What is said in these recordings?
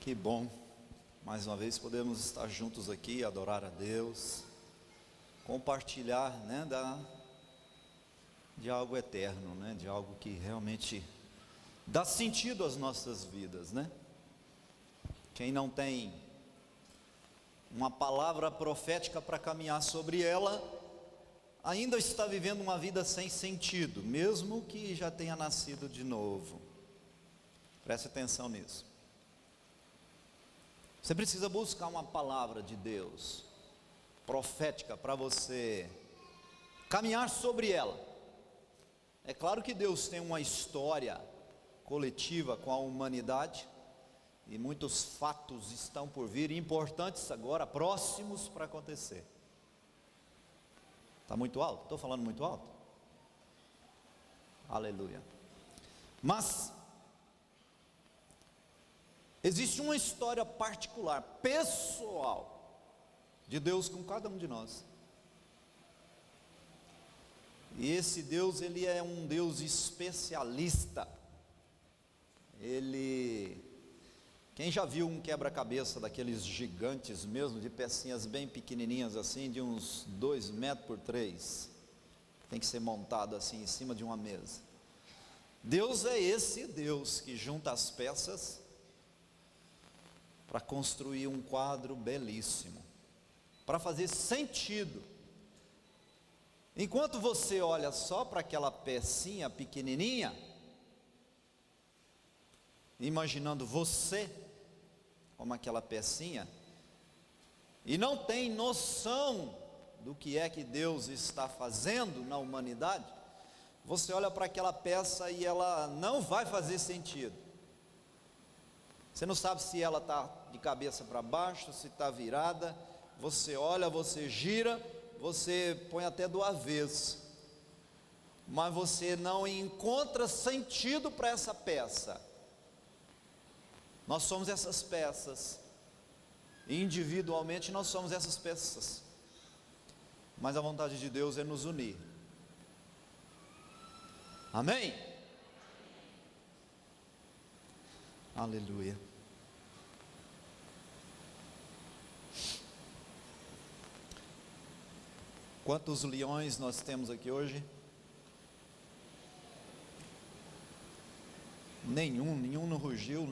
Que bom, mais uma vez podemos estar juntos aqui, adorar a Deus, compartilhar, de algo eterno, de algo que realmente dá sentido às nossas vidas, Quem não tem uma palavra profética para caminhar sobre ela, ainda está vivendo uma vida sem sentido, mesmo que já tenha nascido de novo. Preste atenção nisso. Você precisa buscar uma palavra de Deus profética para você caminhar sobre ela. É claro que Deus tem uma história coletiva com a humanidade e muitos fatos estão por vir, importantes agora, próximos para acontecer. Está muito alto? Estou falando muito alto? Aleluia. Mas existe uma história particular, pessoal, de Deus com cada um de nós. E esse Deus, Ele é um Deus especialista. Quem já viu um quebra-cabeça daqueles gigantes mesmo, de pecinhas bem pequenininhas assim, de uns 2 metros por 3, tem que ser montado assim em cima de uma mesa. Deus é esse Deus que junta as peças para construir um quadro belíssimo, para fazer sentido. Enquanto você olha só para aquela pecinha pequenininha, imaginando você como aquela pecinha, e não tem noção do que é que Deus está fazendo na humanidade, você olha para aquela peça e ela não vai fazer sentido. Você não sabe se ela está de cabeça para baixo, se está virada. Você olha, você gira, você põe até do avesso, mas você não encontra sentido para essa peça. Nós somos essas peças, individualmente nós somos essas peças, mas a vontade de Deus é nos unir. Amém? Aleluia. Quantos leões nós temos aqui hoje? Nenhum não rugiu,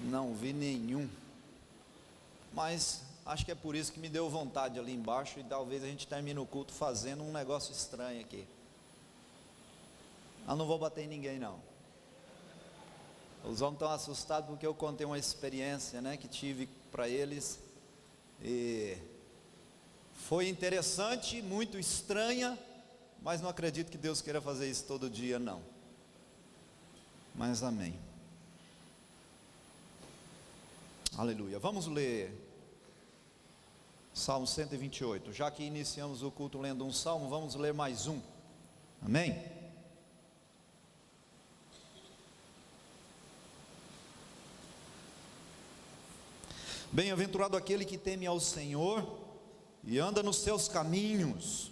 Não vi nenhum. Mas acho que é por isso que me deu vontade ali embaixo, e talvez a gente termine o culto fazendo um negócio estranho aqui. Eu não vou bater em ninguém não. Os homens estão assustados porque eu contei uma experiência, que tive para eles, e foi interessante, muito estranha, mas não acredito que Deus queira fazer isso todo dia não. Mas amém. Aleluia. Vamos ler Salmo 128. Já que iniciamos o culto lendo um salmo, vamos ler mais um. Amém? Bem-aventurado aquele que teme ao Senhor e anda nos seus caminhos.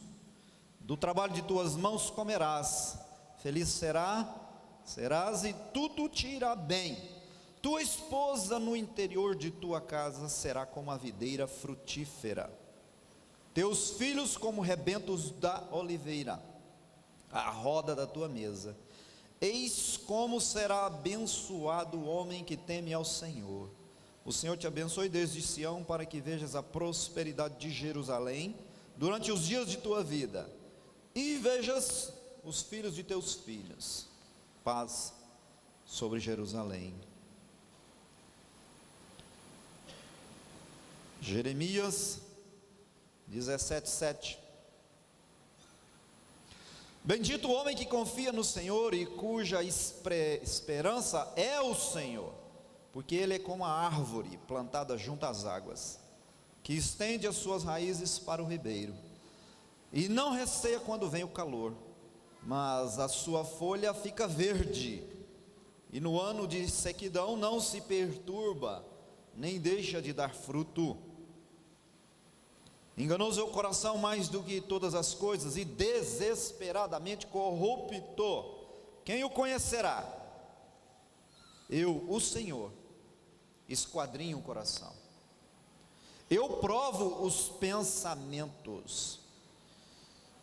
Do trabalho de tuas mãos comerás. Feliz serás e tudo te irá bem. Tua esposa no interior de tua casa será como a videira frutífera, teus filhos como rebentos da oliveira, à roda da tua mesa. Eis como será abençoado o homem que teme ao Senhor. O Senhor te abençoe desde Sião, para que vejas a prosperidade de Jerusalém durante os dias de tua vida, e vejas os filhos de teus filhos. Paz sobre Jerusalém. Jeremias 17:7. Bendito o homem que confia no Senhor e cuja esperança é o Senhor, porque ele é como a árvore plantada junto às águas, que estende as suas raízes para o ribeiro, e não receia quando vem o calor, mas a sua folha fica verde, e no ano de sequidão não se perturba, nem deixa de dar fruto. Enganoso é o coração mais do que todas as coisas, e desesperadamente corrupto. Quem o conhecerá? Eu, o Senhor, esquadrinho o coração. Eu provo os pensamentos.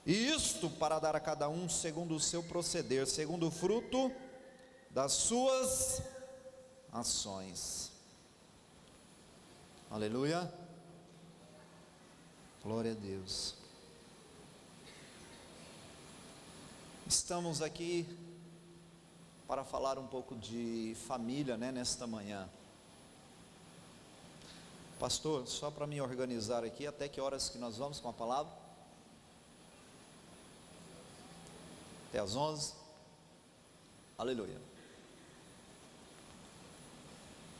E isto para dar a cada um segundo o seu proceder, segundo o fruto das suas ações. Aleluia. Glória a Deus. Estamos aqui para falar um pouco de família, nesta manhã. Pastor, só para me organizar aqui, até que horas que nós vamos com a palavra? Até às 11? Aleluia.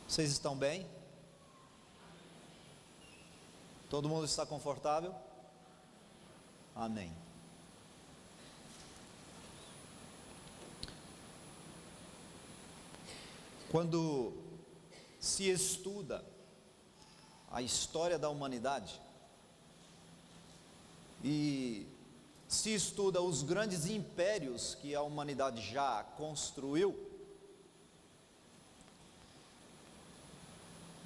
Vocês estão bem? Todo mundo está confortável? Amém. Quando se estuda a história da humanidade e se estuda os grandes impérios que a humanidade já construiu,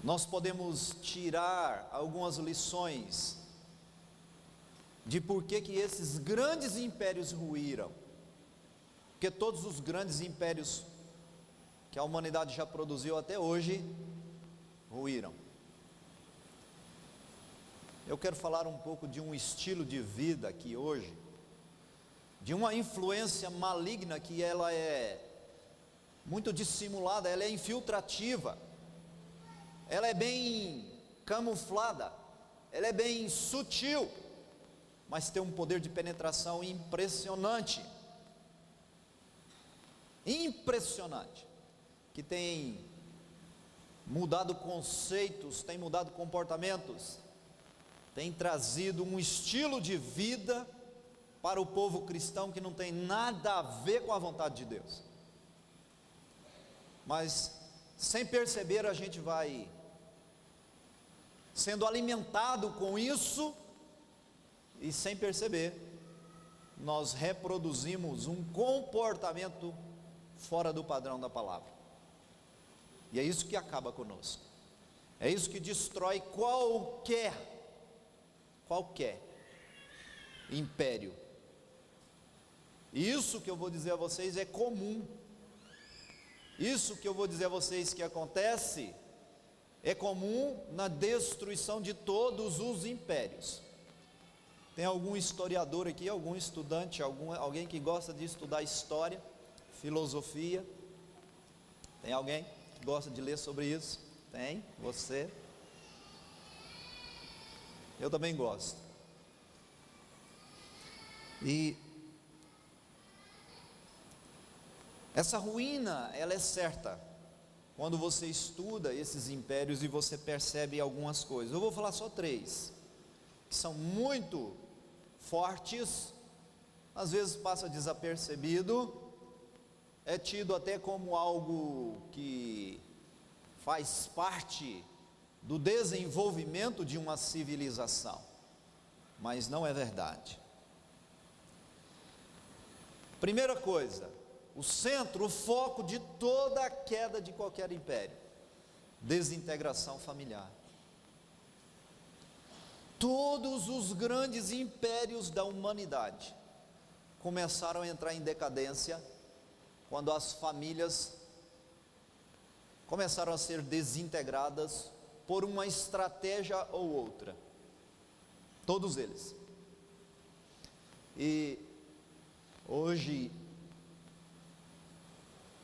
nós podemos tirar algumas lições de por que esses grandes impérios ruíram. Porque todos os grandes impérios que a humanidade já produziu até hoje ruíram. Eu quero falar um pouco de um estilo de vida aqui hoje, de uma influência maligna que ela é muito dissimulada, ela é infiltrativa, ela é bem camuflada, ela é bem sutil, mas tem um poder de penetração impressionante. Impressionante. Que tem mudado conceitos, tem mudado comportamentos, tem trazido um estilo de vida para o povo cristão que não tem nada a ver com a vontade de Deus. Mas, sem perceber, a gente vai sendo alimentado com isso, e sem perceber, nós reproduzimos um comportamento fora do padrão da palavra. E é isso que acaba conosco, é isso que destrói qualquer império. Isso que eu vou dizer a vocês é comum, isso que eu vou dizer a vocês que acontece, é comum na destruição de todos os impérios. Tem algum historiador aqui, algum estudante, alguém que gosta de estudar história, filosofia? Tem alguém que gosta de ler sobre isso? Tem? Você? Eu também gosto. E essa ruína, ela é certa quando você estuda esses impérios e você percebe algumas coisas. Eu vou falar só 3 que são muito fortes, às vezes passa desapercebido, é tido até como algo que faz parte do desenvolvimento de uma civilização, mas não é verdade. Primeira coisa, o centro, o foco de toda a queda de qualquer império: desintegração familiar. Todos os grandes impérios da humanidade começaram a entrar em decadência quando as famílias começaram a ser desintegradas por uma estratégia ou outra. Todos eles. E hoje,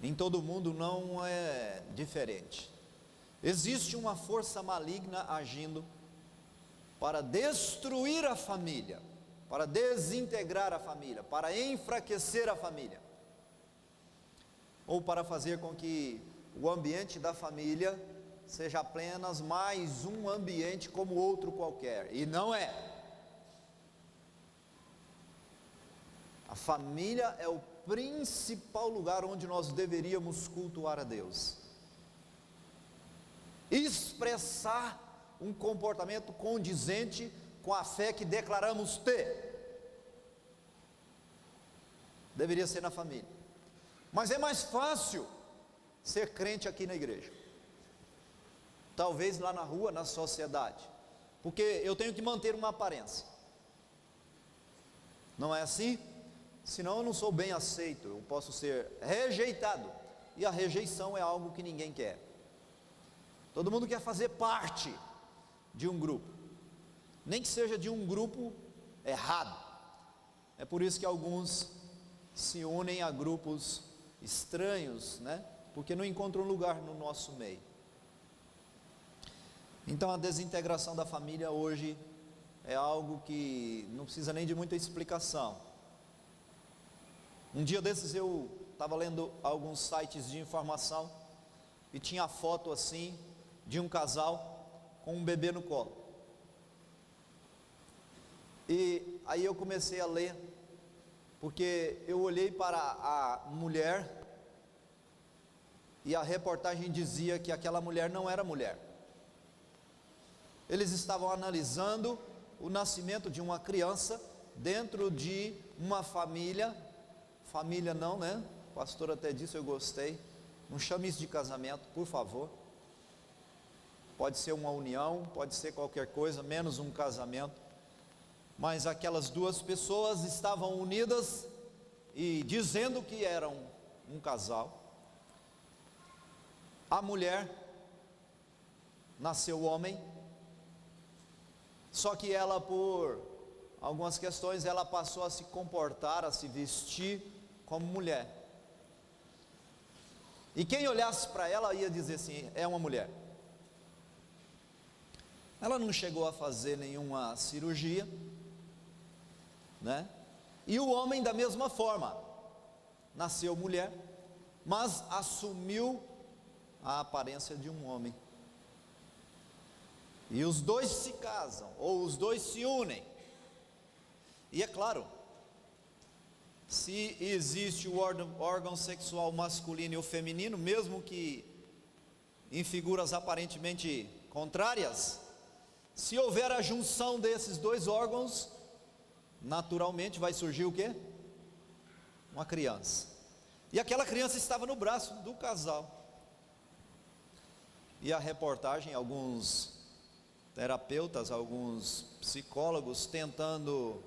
em todo o mundo não é diferente. Existe uma força maligna agindo para destruir a família, para desintegrar a família, para enfraquecer a família, ou para fazer com que o ambiente da família seja apenas mais um ambiente como outro qualquer, e não é. A família é o principal lugar onde nós deveríamos cultuar a Deus, expressar um comportamento condizente com a fé que declaramos ter. Deveria ser na família. Mas é mais fácil ser crente aqui na igreja. Talvez lá na rua, na sociedade. Porque eu tenho que manter uma aparência. Não é assim? Senão eu não sou bem aceito, eu posso ser rejeitado. E a rejeição é algo que ninguém quer. Todo mundo quer fazer parte de um grupo, nem que seja de um grupo errado. É por isso que alguns se unem a grupos estranhos, né? Porque não encontram lugar no nosso meio. Então a desintegração da família hoje é algo que não precisa nem de muita explicação. Um dia desses eu estava lendo alguns sites de informação e tinha a foto assim de um casal com um bebê no colo. E aí eu comecei a ler, porque eu olhei para a mulher e a reportagem dizia que aquela mulher não era mulher. Eles estavam analisando o nascimento de uma criança dentro de uma família não, né? O pastor até disse, eu gostei. Não chame isso de casamento, por favor. Pode ser uma união, pode ser qualquer coisa, menos um casamento. Mas aquelas duas pessoas estavam unidas e dizendo que eram um casal. A mulher nasceu homem, só que ela, por algumas questões, ela passou a se comportar, a se vestir como mulher. E quem olhasse para ela ia dizer assim, é uma mulher. Ela não chegou a fazer nenhuma cirurgia, né? E o homem da mesma forma, nasceu mulher, mas assumiu a aparência de um homem. E os dois se casam, ou os dois se unem. E é claro, se existe o órgão sexual masculino e o feminino, mesmo que em figuras aparentemente contrárias, se houver a junção desses dois órgãos, naturalmente vai surgir o quê? Uma criança. E aquela criança estava no braço do casal. E a reportagem, alguns terapeutas, alguns psicólogos tentando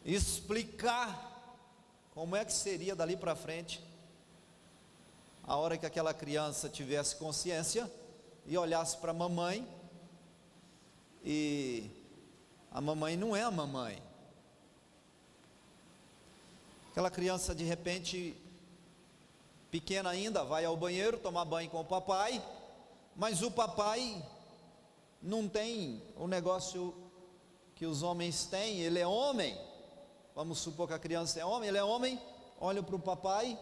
explicar como é que seria dali para frente, a hora que aquela criança tivesse consciência e olhasse para a mamãe, e a mamãe não é a mamãe. Aquela criança de repente, pequena ainda, vai ao banheiro tomar banho com o papai, mas o papai não tem o negócio que os homens têm, ele é homem. Vamos supor que a criança é homem, ele é homem, olha para o papai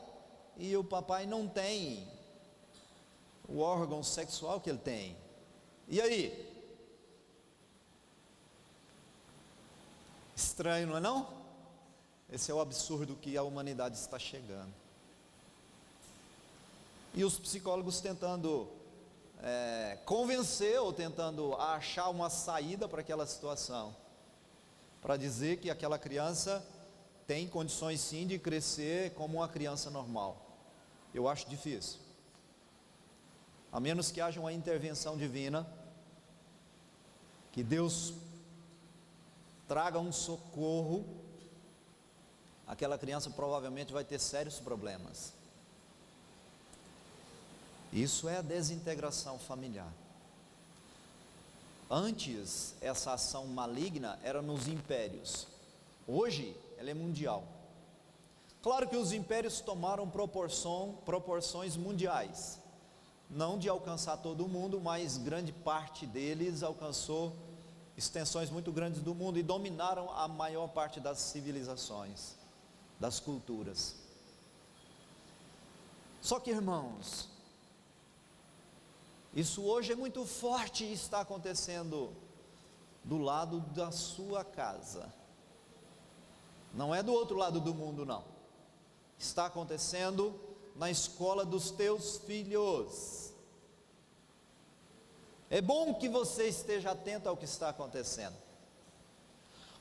e o papai não tem o órgão sexual que ele tem. E aí? Estranho, não é não? Esse é o absurdo que a humanidade está chegando. E os psicólogos tentando convencer ou tentando achar uma saída para aquela situação, para dizer que aquela criança tem condições sim de crescer como uma criança normal. Eu acho difícil, a menos que haja uma intervenção divina, que Deus traga um socorro, aquela criança provavelmente vai ter sérios problemas. Isso é a desintegração familiar. Antes, essa ação maligna era nos impérios. Hoje, ela é mundial. Claro que os impérios tomaram proporções mundiais. Não de alcançar todo mundo, mas grande parte deles alcançou extensões muito grandes do mundo e dominaram a maior parte das civilizações, das culturas. Só que, irmãos, isso hoje é muito forte e está acontecendo do lado da sua casa. Não é do outro lado do mundo, não. Está acontecendo na escola dos teus filhos. É bom que você esteja atento ao que está acontecendo,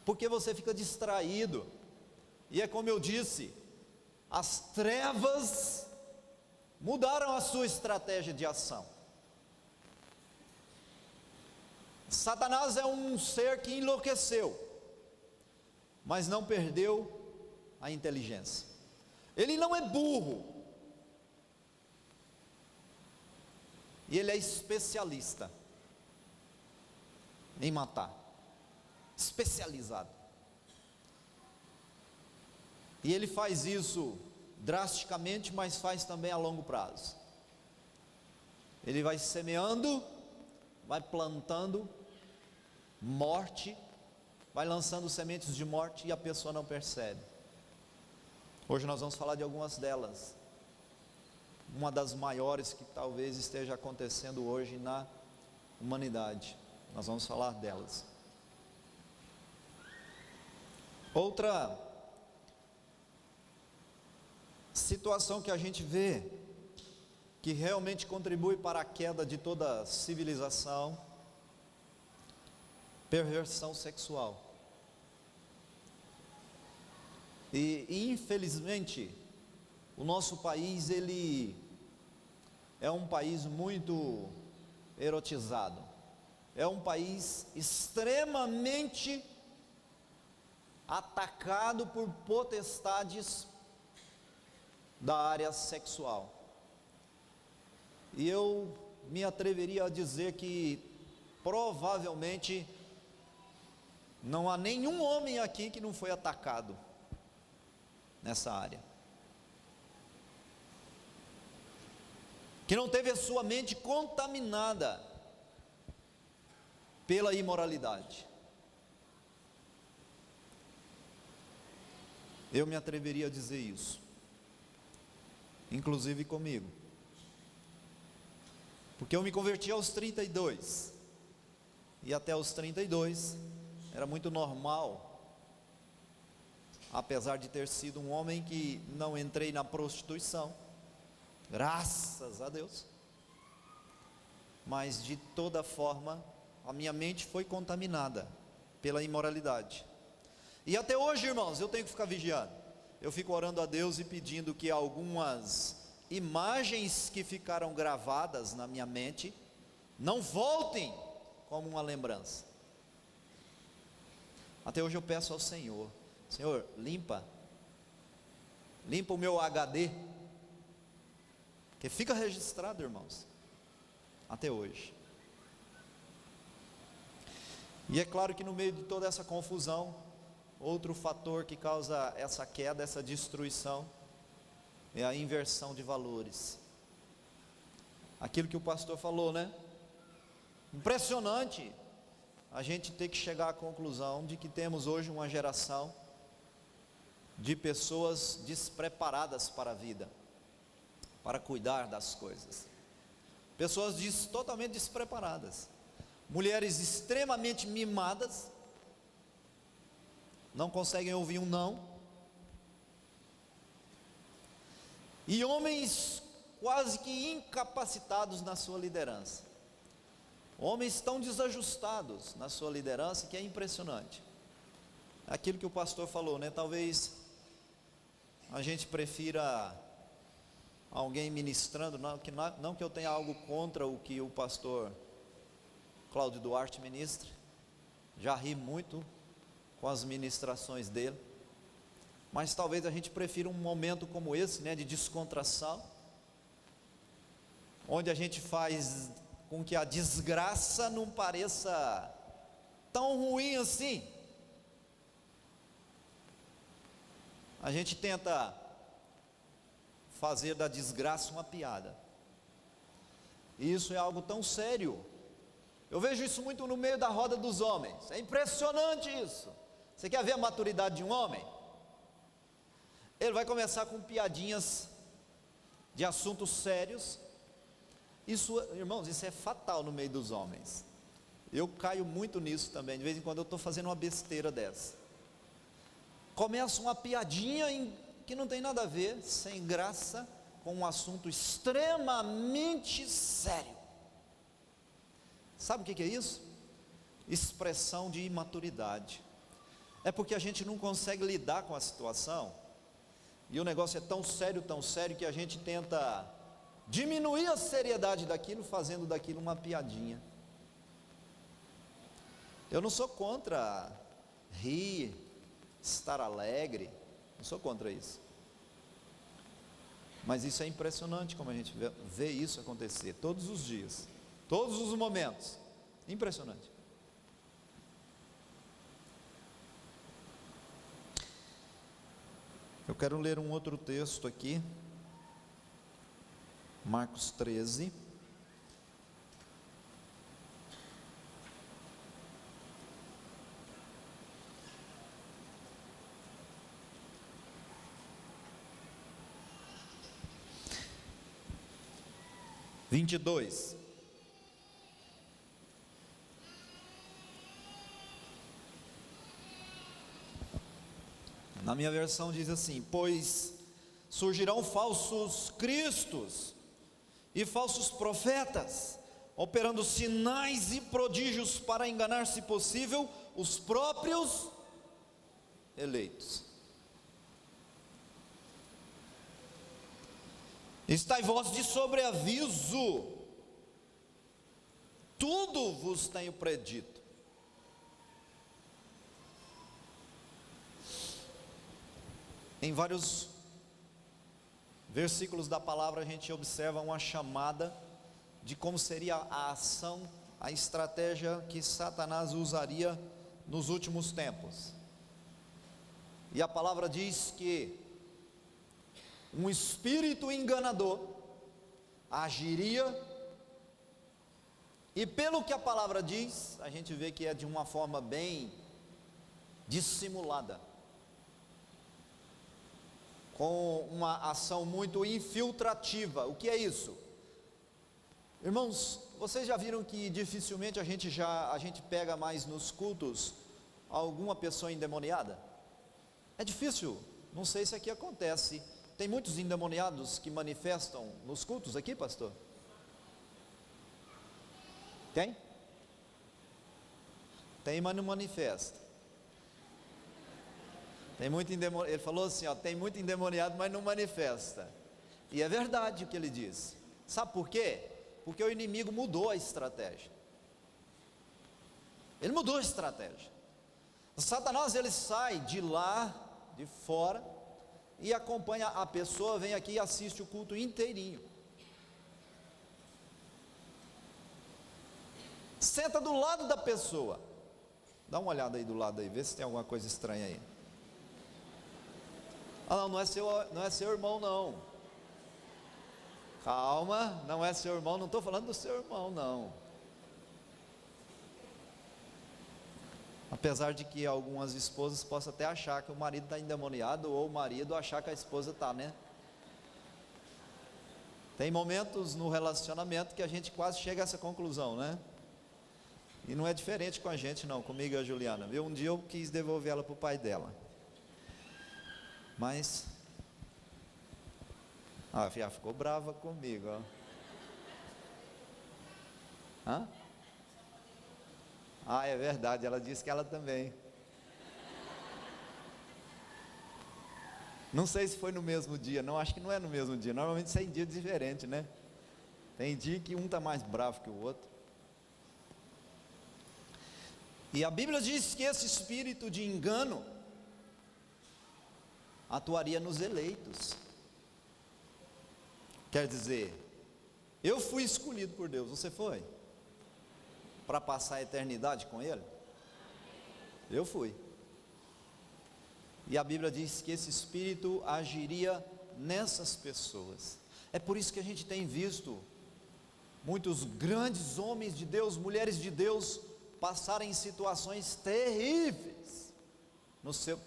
porque você fica distraído. E é como eu disse, as trevas mudaram a sua estratégia de ação. Satanás é um ser que enlouqueceu, mas não perdeu a inteligência. Ele não é burro, e ele é especialista em matar, especializado. E ele faz isso drasticamente, mas faz também a longo prazo. Ele vai semeando, vai plantando morte, vai lançando sementes de morte e a pessoa não percebe. Hoje nós vamos falar de algumas delas. Uma das maiores que talvez esteja acontecendo hoje na humanidade. Nós vamos falar delas. Outra situação que a gente vê, que realmente contribui para a queda de toda civilização: perversão sexual. E infelizmente, o nosso país, ele é um país muito erotizado, é um país extremamente atacado por potestades da área sexual. E eu me atreveria a dizer que provavelmente não há nenhum homem aqui que não foi atacado nessa área, que não teve a sua mente contaminada pela imoralidade. Eu me atreveria a dizer isso, inclusive comigo, porque eu me converti aos 32, e até os 32 era muito normal, apesar de ter sido um homem que não entrei na prostituição, graças a Deus, mas de toda forma a minha mente foi contaminada pela imoralidade. E até hoje, irmãos, eu tenho que ficar vigiando. Eu fico orando a Deus e pedindo que algumas imagens que ficaram gravadas na minha mente não voltem como uma lembrança. Até hoje eu peço ao Senhor: Senhor, limpa o meu HD, que fica registrado, irmãos, até hoje. E é claro que no meio de toda essa confusão, outro fator que causa essa queda, essa destruição, é a inversão de valores. Aquilo que o pastor falou, né? Impressionante a gente ter que chegar à conclusão de que temos hoje uma geração de pessoas despreparadas para a vida, para cuidar das coisas. Pessoas totalmente despreparadas. Mulheres extremamente mimadas, não conseguem ouvir um não. E homens quase que incapacitados na sua liderança. Homens tão desajustados na sua liderança que é impressionante. Aquilo que o pastor falou, né? Talvez a gente prefira alguém ministrando, não que eu tenha algo contra o que o pastor Cláudio Duarte ministra, já ri muito com as ministrações dele, mas talvez a gente prefira um momento como esse, né, de descontração, onde a gente faz com que a desgraça não pareça tão ruim assim. A gente tenta fazer da desgraça uma piada, e isso é algo tão sério. Eu vejo isso muito no meio da roda dos homens, é impressionante isso. Você quer ver a maturidade de um homem? Ele vai começar com piadinhas de assuntos sérios. Isso, irmãos, isso é fatal no meio dos homens. Eu caio muito nisso também. De vez em quando eu estou fazendo uma besteira dessa. Começa uma piadinha que não tem nada a ver, sem graça, com um assunto extremamente sério. Sabe o que é isso? Expressão de imaturidade. É porque a gente não consegue lidar com a situação, e o negócio é tão sério que a gente tenta diminuir a seriedade daquilo, fazendo daquilo uma piadinha. Eu não sou contra rir, estar alegre, não sou contra isso. Mas isso é impressionante como a gente vê isso acontecer todos os dias, todos os momentos. Impressionante. Eu quero ler um outro texto aqui, Marcos 13. Vinte e dois. Na minha versão diz assim: pois surgirão falsos cristos e falsos profetas, operando sinais e prodígios para enganar, se possível, os próprios eleitos. Estai vós de sobreaviso, tudo vos tenho predito. Em vários versículos da palavra a gente observa uma chamada de como seria a ação, a estratégia que Satanás usaria nos últimos tempos. E a palavra diz que um espírito enganador agiria, e pelo que a palavra diz, a gente vê que é de uma forma bem dissimulada, com uma ação muito infiltrativa. O que é isso? Irmãos, vocês já viram que dificilmente a gente pega mais nos cultos alguma pessoa endemoniada? É difícil, não sei se aqui acontece. Tem muitos endemoniados que manifestam nos cultos aqui, pastor? Tem? Tem, mas não manifesta. Tem muito endemoniado, ele falou assim, ó, tem muito endemoniado, mas não manifesta. E é verdade o que ele diz. Sabe por quê? Porque o inimigo mudou a estratégia. Ele mudou a estratégia. O Satanás, ele sai de lá, de fora, e acompanha a pessoa, vem aqui e assiste o culto inteirinho. Senta do lado da pessoa. Dá uma olhada aí do lado aí, vê se tem alguma coisa estranha aí. Ah, não, não é seu irmão não. Calma, não é seu irmão, não estou falando do seu irmão não. Apesar de que algumas esposas possam até achar que o marido está endemoniado, ou o marido achar que a esposa está, né? Tem momentos no relacionamento que a gente quase chega a essa conclusão, né? E não é diferente com a gente não, comigo e a Juliana, viu? Um dia eu quis devolver ela para o pai dela. Mas, já ficou brava comigo, ó. Hã? É verdade, ela disse que ela também. Não sei se foi no mesmo dia, não, acho que não é no mesmo dia, normalmente isso é em dia diferente, né? Tem dia que um está mais bravo que o outro. E a Bíblia diz que esse espírito de engano atuaria nos eleitos. Quer dizer, eu fui escolhido por Deus, você foi? Para passar a eternidade com Ele? Eu fui. E a Bíblia diz que esse espírito agiria nessas pessoas. É por isso que a gente tem visto muitos grandes homens de Deus, mulheres de Deus, passarem situações terríveis,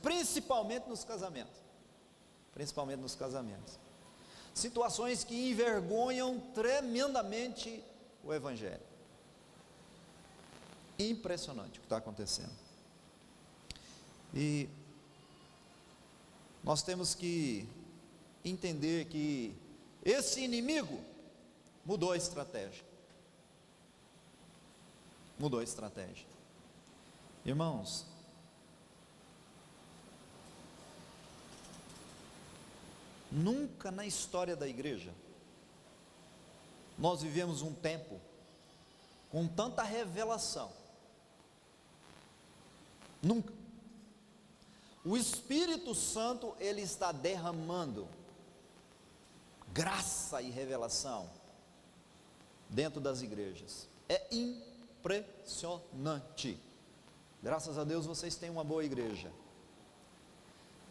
principalmente nos casamentos. Principalmente nos casamentos. Situações que envergonham tremendamente o Evangelho. Impressionante o que está acontecendo. E nós temos que entender que esse inimigo mudou a estratégia. Mudou a estratégia. Irmãos, nunca na história da igreja Nós vivemos um tempo com tanta revelação. Nunca. O Espírito Santo, ele está derramando graça e revelação dentro das igrejas. É impressionante. Graças a Deus vocês têm uma boa igreja.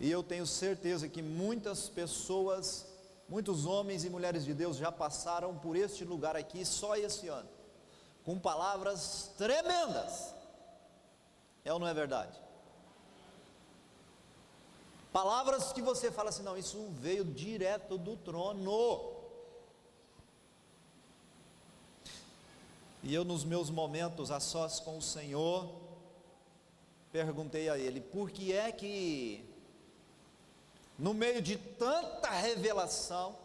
E eu tenho certeza que muitas pessoas, muitos homens e mulheres de Deus já passaram por este lugar aqui só esse ano, com palavras tremendas. É ou não é verdade? Palavras que você fala assim, não, isso veio direto do trono. E eu, nos meus momentos a sós com o Senhor, perguntei a Ele, por que é que no meio de tanta revelação,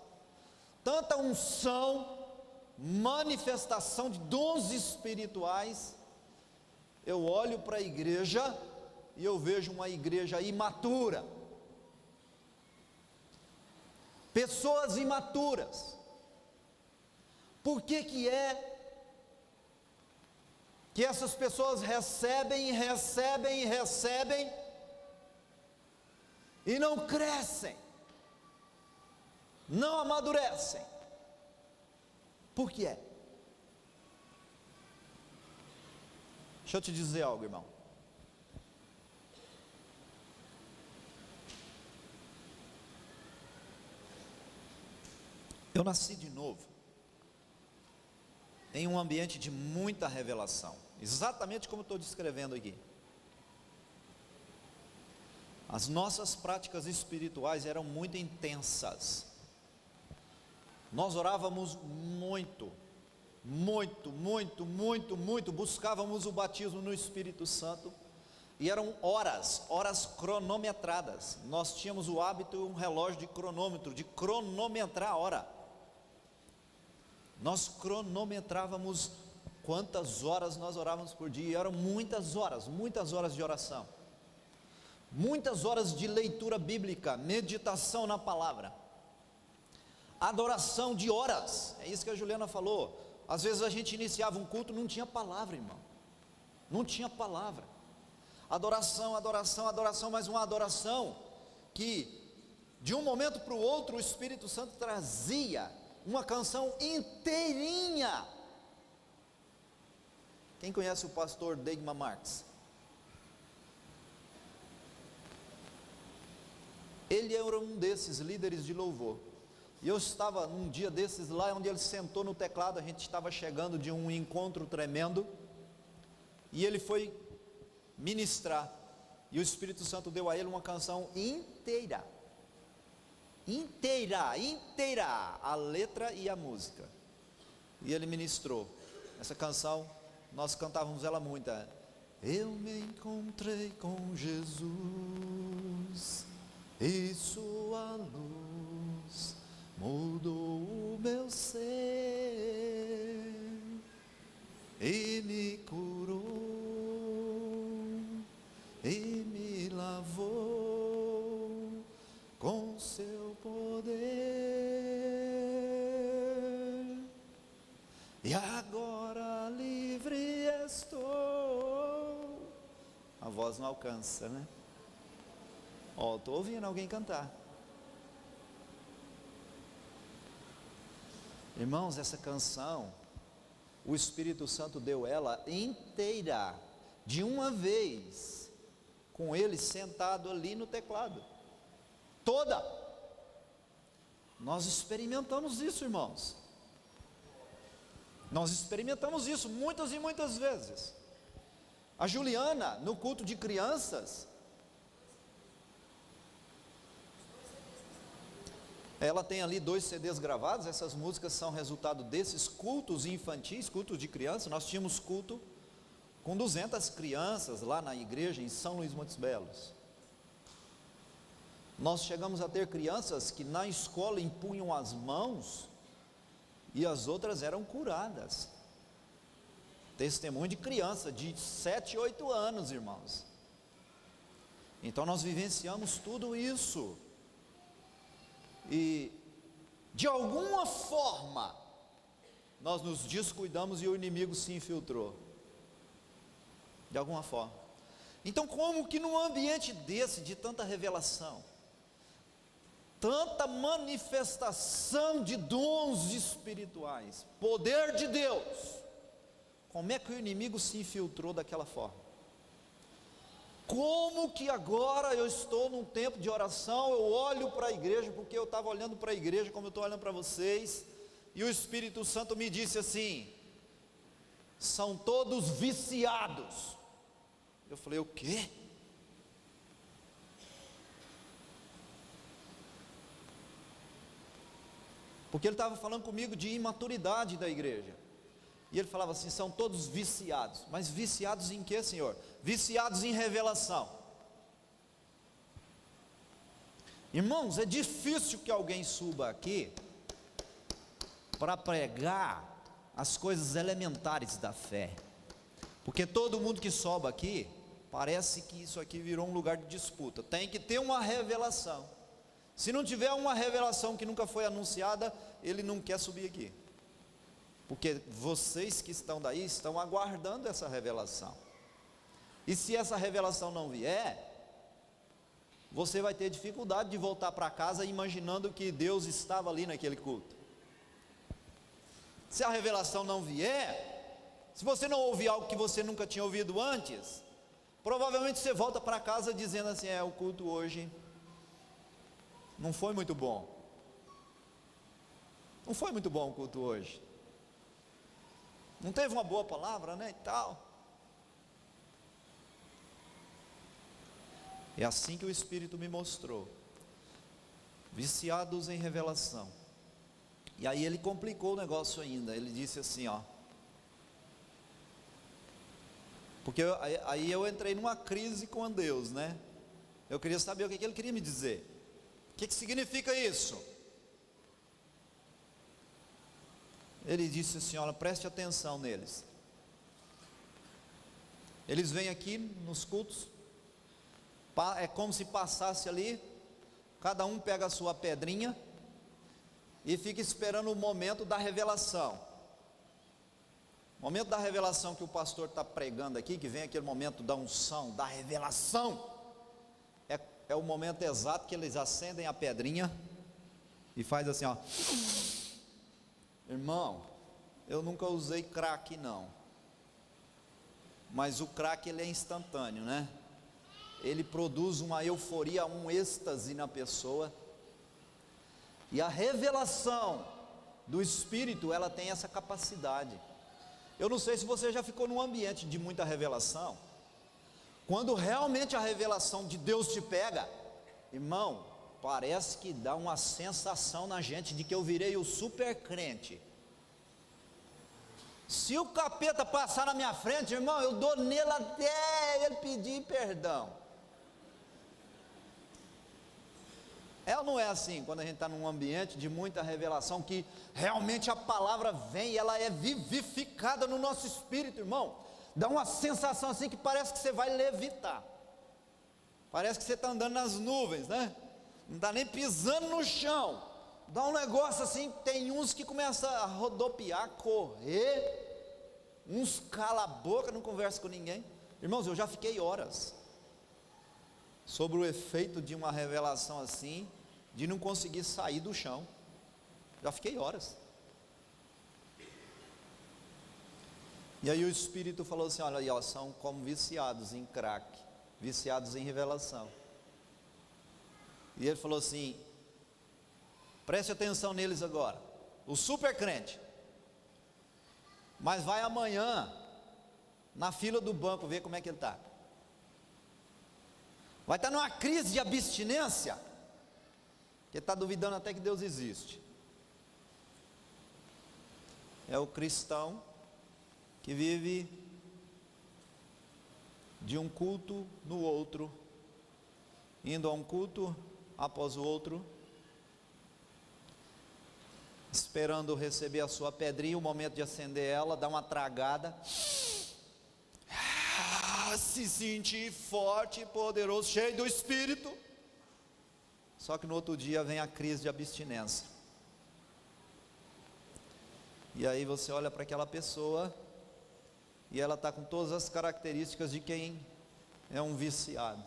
tanta unção, manifestação de dons espirituais, eu olho para a igreja e eu vejo uma igreja imatura, pessoas imaturas. Por que é que essas pessoas recebem e não crescem, não amadurecem? Por que é? Deixa eu te dizer algo, irmão. Eu nasci de novo em um ambiente de muita revelação, exatamente como eu estou descrevendo aqui. As nossas práticas espirituais eram muito intensas. Nós orávamos muito, buscávamos o batismo no Espírito Santo, e eram horas cronometradas. Nós tínhamos o hábito, um relógio de cronômetro, de cronometrar a hora. Nós cronometrávamos quantas horas nós orávamos por dia, e eram muitas horas de oração, muitas horas de leitura bíblica, meditação na palavra, adoração de horas. É isso que a Juliana falou. Às vezes a gente iniciava um culto, não tinha palavra, irmão, não tinha palavra. Adoração, mas uma adoração que de um momento para o outro o Espírito Santo trazia uma canção inteirinha. Quem conhece o pastor Degma Marx? Ele era um desses líderes de louvor, e eu estava num dia desses lá, onde ele sentou no teclado. A gente estava chegando de um encontro tremendo, e ele foi ministrar, e o Espírito Santo deu a ele uma canção inteira, a letra e a música, e ele ministrou essa canção. Nós cantávamos ela muito. Eu me encontrei com Jesus, e sua luz mudou o meu ser, e me curou, e me lavou com seu poder, e agora livre estou. A voz não alcança, né? Ó, estou ouvindo alguém cantar. Irmãos, essa canção, o Espírito Santo deu ela inteira, de uma vez, com ele sentado ali no teclado, toda. Nós experimentamos isso, irmãos. Nós experimentamos isso muitas e muitas vezes. A Juliana, no culto de crianças, ela tem ali 2 CDs gravados. Essas músicas são resultado desses cultos infantis, cultos de criança. Nós tínhamos culto com 200 crianças lá na igreja em São Luís Montes Belos. Nós chegamos a ter crianças que na escola impunham as mãos e as outras eram curadas. Testemunho de criança de 7, 8 anos, irmãos. Então nós vivenciamos tudo isso. E de alguma forma nós nos descuidamos e o inimigo se infiltrou, de alguma forma. Então, como que num ambiente desse, de tanta revelação, tanta manifestação de dons espirituais, poder de Deus, como é que o inimigo se infiltrou daquela forma? Como que agora eu estou num tempo de oração, eu olho para a igreja, porque eu estava olhando para a igreja como eu estou olhando para vocês, e o Espírito Santo me disse assim: são todos viciados. Eu falei, o quê? Porque ele estava falando comigo de imaturidade da igreja. E ele falava assim, são todos viciados. Mas viciados em quê, Senhor? Viciados em revelação. Irmãos, é difícil que alguém suba aqui para pregar as coisas elementares da fé. Porque todo mundo que sobe aqui, parece que isso aqui virou um lugar de disputa. Tem que ter uma revelação. Se não tiver uma revelação que nunca foi anunciada, ele não quer subir aqui. Porque vocês que estão daí, estão aguardando essa revelação. E se essa revelação não vier, você vai ter dificuldade de voltar para casa imaginando que Deus estava ali naquele culto. Se a revelação não vier, se você não ouvir algo que você nunca tinha ouvido antes, provavelmente você volta para casa dizendo assim, o culto hoje não foi muito bom. Não foi muito bom o culto hoje. Não teve uma boa palavra, né, e tal. É assim que o Espírito me mostrou. Viciados em revelação. E aí ele complicou o negócio ainda. Ele disse assim, porque aí eu entrei numa crise com Deus, né? Eu queria saber o que ele queria me dizer. O que significa isso? Ele disse assim, olha, preste atenção neles. Eles vêm aqui nos cultos, é como se passasse ali, cada um pega a sua pedrinha e fica esperando o momento da revelação. O momento da revelação que o pastor está pregando aqui, que vem aquele momento da unção, da revelação, é o momento exato que eles acendem a pedrinha e faz assim, Irmão, eu nunca usei crack não, mas o crack ele é instantâneo, né? Ele produz uma euforia, um êxtase na pessoa, e a revelação do Espírito, ela tem essa capacidade. Eu não sei se você já ficou num ambiente de muita revelação, quando realmente a revelação de Deus te pega, irmão, parece que dá uma sensação na gente de que eu virei o super crente. Se o capeta passar na minha frente, irmão, eu dou nele até ele pedir perdão. É ou não é assim, quando a gente está num ambiente de muita revelação, que realmente a palavra vem e ela é vivificada no nosso espírito, irmão? Dá uma sensação assim que parece que você vai levitar. Parece que você está andando nas nuvens, né? Não está nem pisando no chão. Dá um negócio assim, tem uns que começam a rodopiar, correr, uns cala a boca, não conversa com ninguém. Irmãos, eu já fiquei horas sobre o efeito de uma revelação assim, de não conseguir sair do chão. Já fiquei horas. E aí o Espírito falou assim, olha aí, são como viciados em crack, viciados em revelação. E ele falou assim, preste atenção neles agora, o super crente, mas vai amanhã na fila do banco ver como é que ele está. Vai estar numa crise de abstinência, que está duvidando até que Deus existe. É o cristão que vive de um culto no outro, indo a um culto após o outro, esperando receber a sua pedrinha, o momento de acender ela, dar uma tragada, se sentir forte, poderoso, cheio do Espírito, só que no outro dia vem a crise de abstinência. E aí você olha para aquela pessoa e ela está com todas as características de quem é um viciado.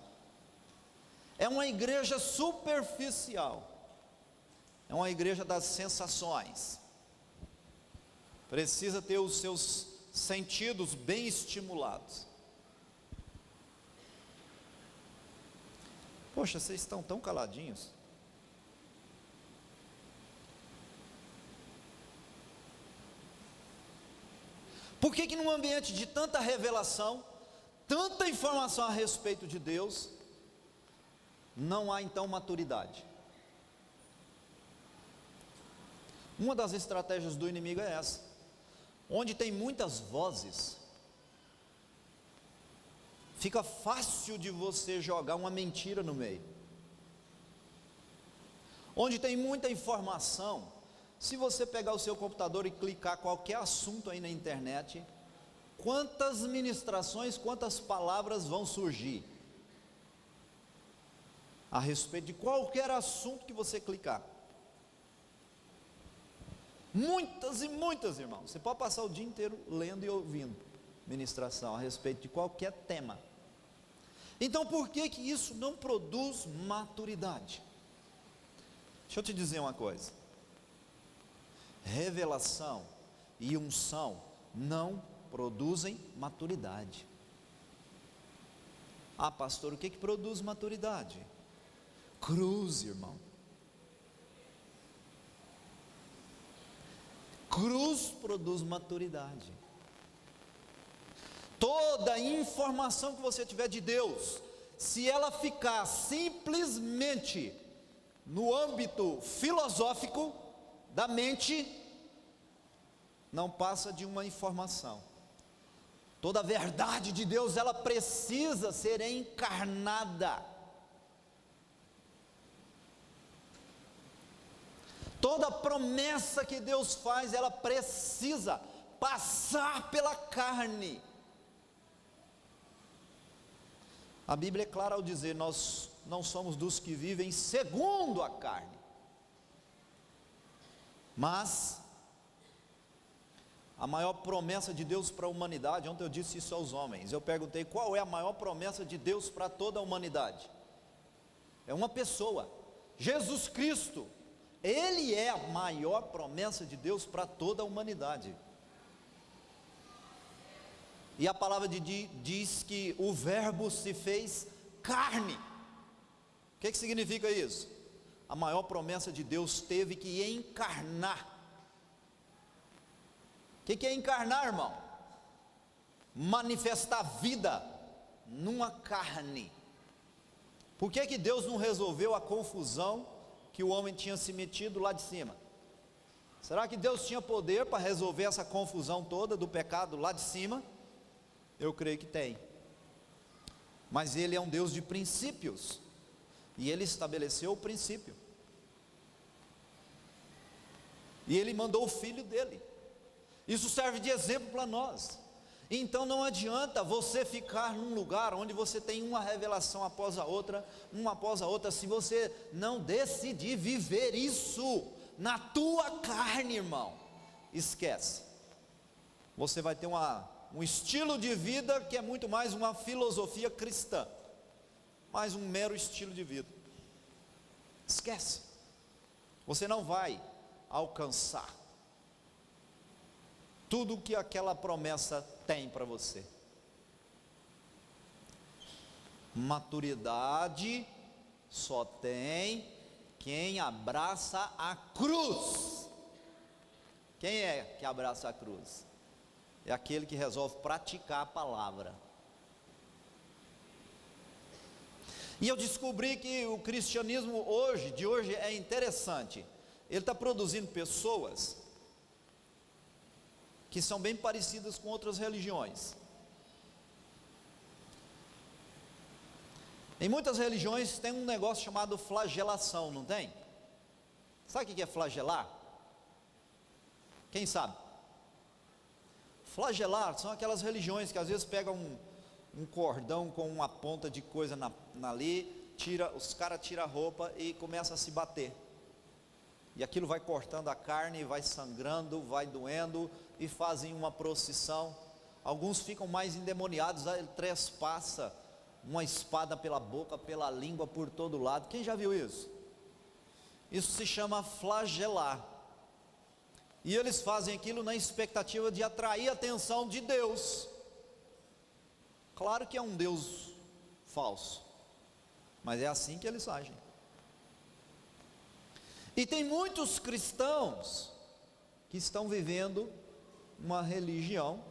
É uma igreja superficial, é uma igreja das sensações. Precisa ter os seus sentidos bem estimulados. Poxa, vocês estão tão caladinhos. Por que num ambiente de tanta revelação, tanta informação a respeito de Deus, não há então maturidade? Uma das estratégias do inimigo é essa. Onde tem muitas vozes, fica fácil de você jogar uma mentira no meio. Onde tem muita informação, se você pegar o seu computador e clicar qualquer assunto aí na internet, quantas ministrações, quantas palavras vão surgir a respeito de qualquer assunto que você clicar? Muitas e muitas, irmãos. Você pode passar o dia inteiro lendo e ouvindo ministração a respeito de qualquer tema. Então por que isso não produz maturidade? Deixa eu te dizer uma coisa. Revelação e unção não produzem maturidade. Ah, pastor, o que produz maturidade? Cruz, irmão. Cruz produz maturidade. Toda a informação que você tiver de Deus, se ela ficar simplesmente no âmbito filosófico da mente, não passa de uma informação. Toda a verdade de Deus, ela precisa ser encarnada. Toda promessa que Deus faz, ela precisa passar pela carne. A Bíblia é clara ao dizer: nós não somos dos que vivem segundo a carne, mas a maior promessa de Deus para a humanidade, ontem eu disse isso aos homens, eu perguntei qual é a maior promessa de Deus para toda a humanidade. É uma pessoa, Jesus Cristo. Ele é a maior promessa de Deus para toda a humanidade. E a palavra diz que o verbo se fez carne. O que significa isso? A maior promessa de Deus teve que encarnar. O que é encarnar, irmão? Manifestar vida numa carne. Por que Deus não resolveu a confusão que o homem tinha se metido lá de cima? Será que Deus tinha poder para resolver essa confusão toda do pecado lá de cima? Eu creio que tem. Mas Ele é um Deus de princípios, e Ele estabeleceu o princípio, e Ele mandou o Filho dEle. Isso serve de exemplo para nós. Então não adianta você ficar num lugar onde você tem uma revelação após a outra, se você não decidir viver isso na tua carne, irmão, esquece. Você vai ter um estilo de vida que é muito mais uma filosofia cristã, mais um mero estilo de vida. Esquece. Você não vai alcançar tudo o que aquela promessa tem para você. Maturidade só tem quem abraça a cruz. Quem é que abraça a cruz? É aquele que resolve praticar a palavra. E eu descobri que o cristianismo de hoje é interessante. Ele está produzindo pessoas que são bem parecidas com outras religiões. Em muitas religiões tem um negócio chamado flagelação, não tem? Sabe o que é flagelar? Quem sabe? Flagelar são aquelas religiões que às vezes pegam um cordão com uma ponta de coisa ali, os caras tiram a roupa e começam a se bater. e aquilo vai cortando a carne, vai sangrando, vai doendo, e fazem uma procissão. Alguns ficam mais endemoniados, ele trespassa uma espada pela boca, pela língua, por todo lado. Quem já viu isso? Isso se chama flagelar. E eles fazem aquilo na expectativa de atrair a atenção de Deus. Claro que é um Deus falso, mas é assim que eles agem. E tem muitos cristãos que estão vivendo uma religião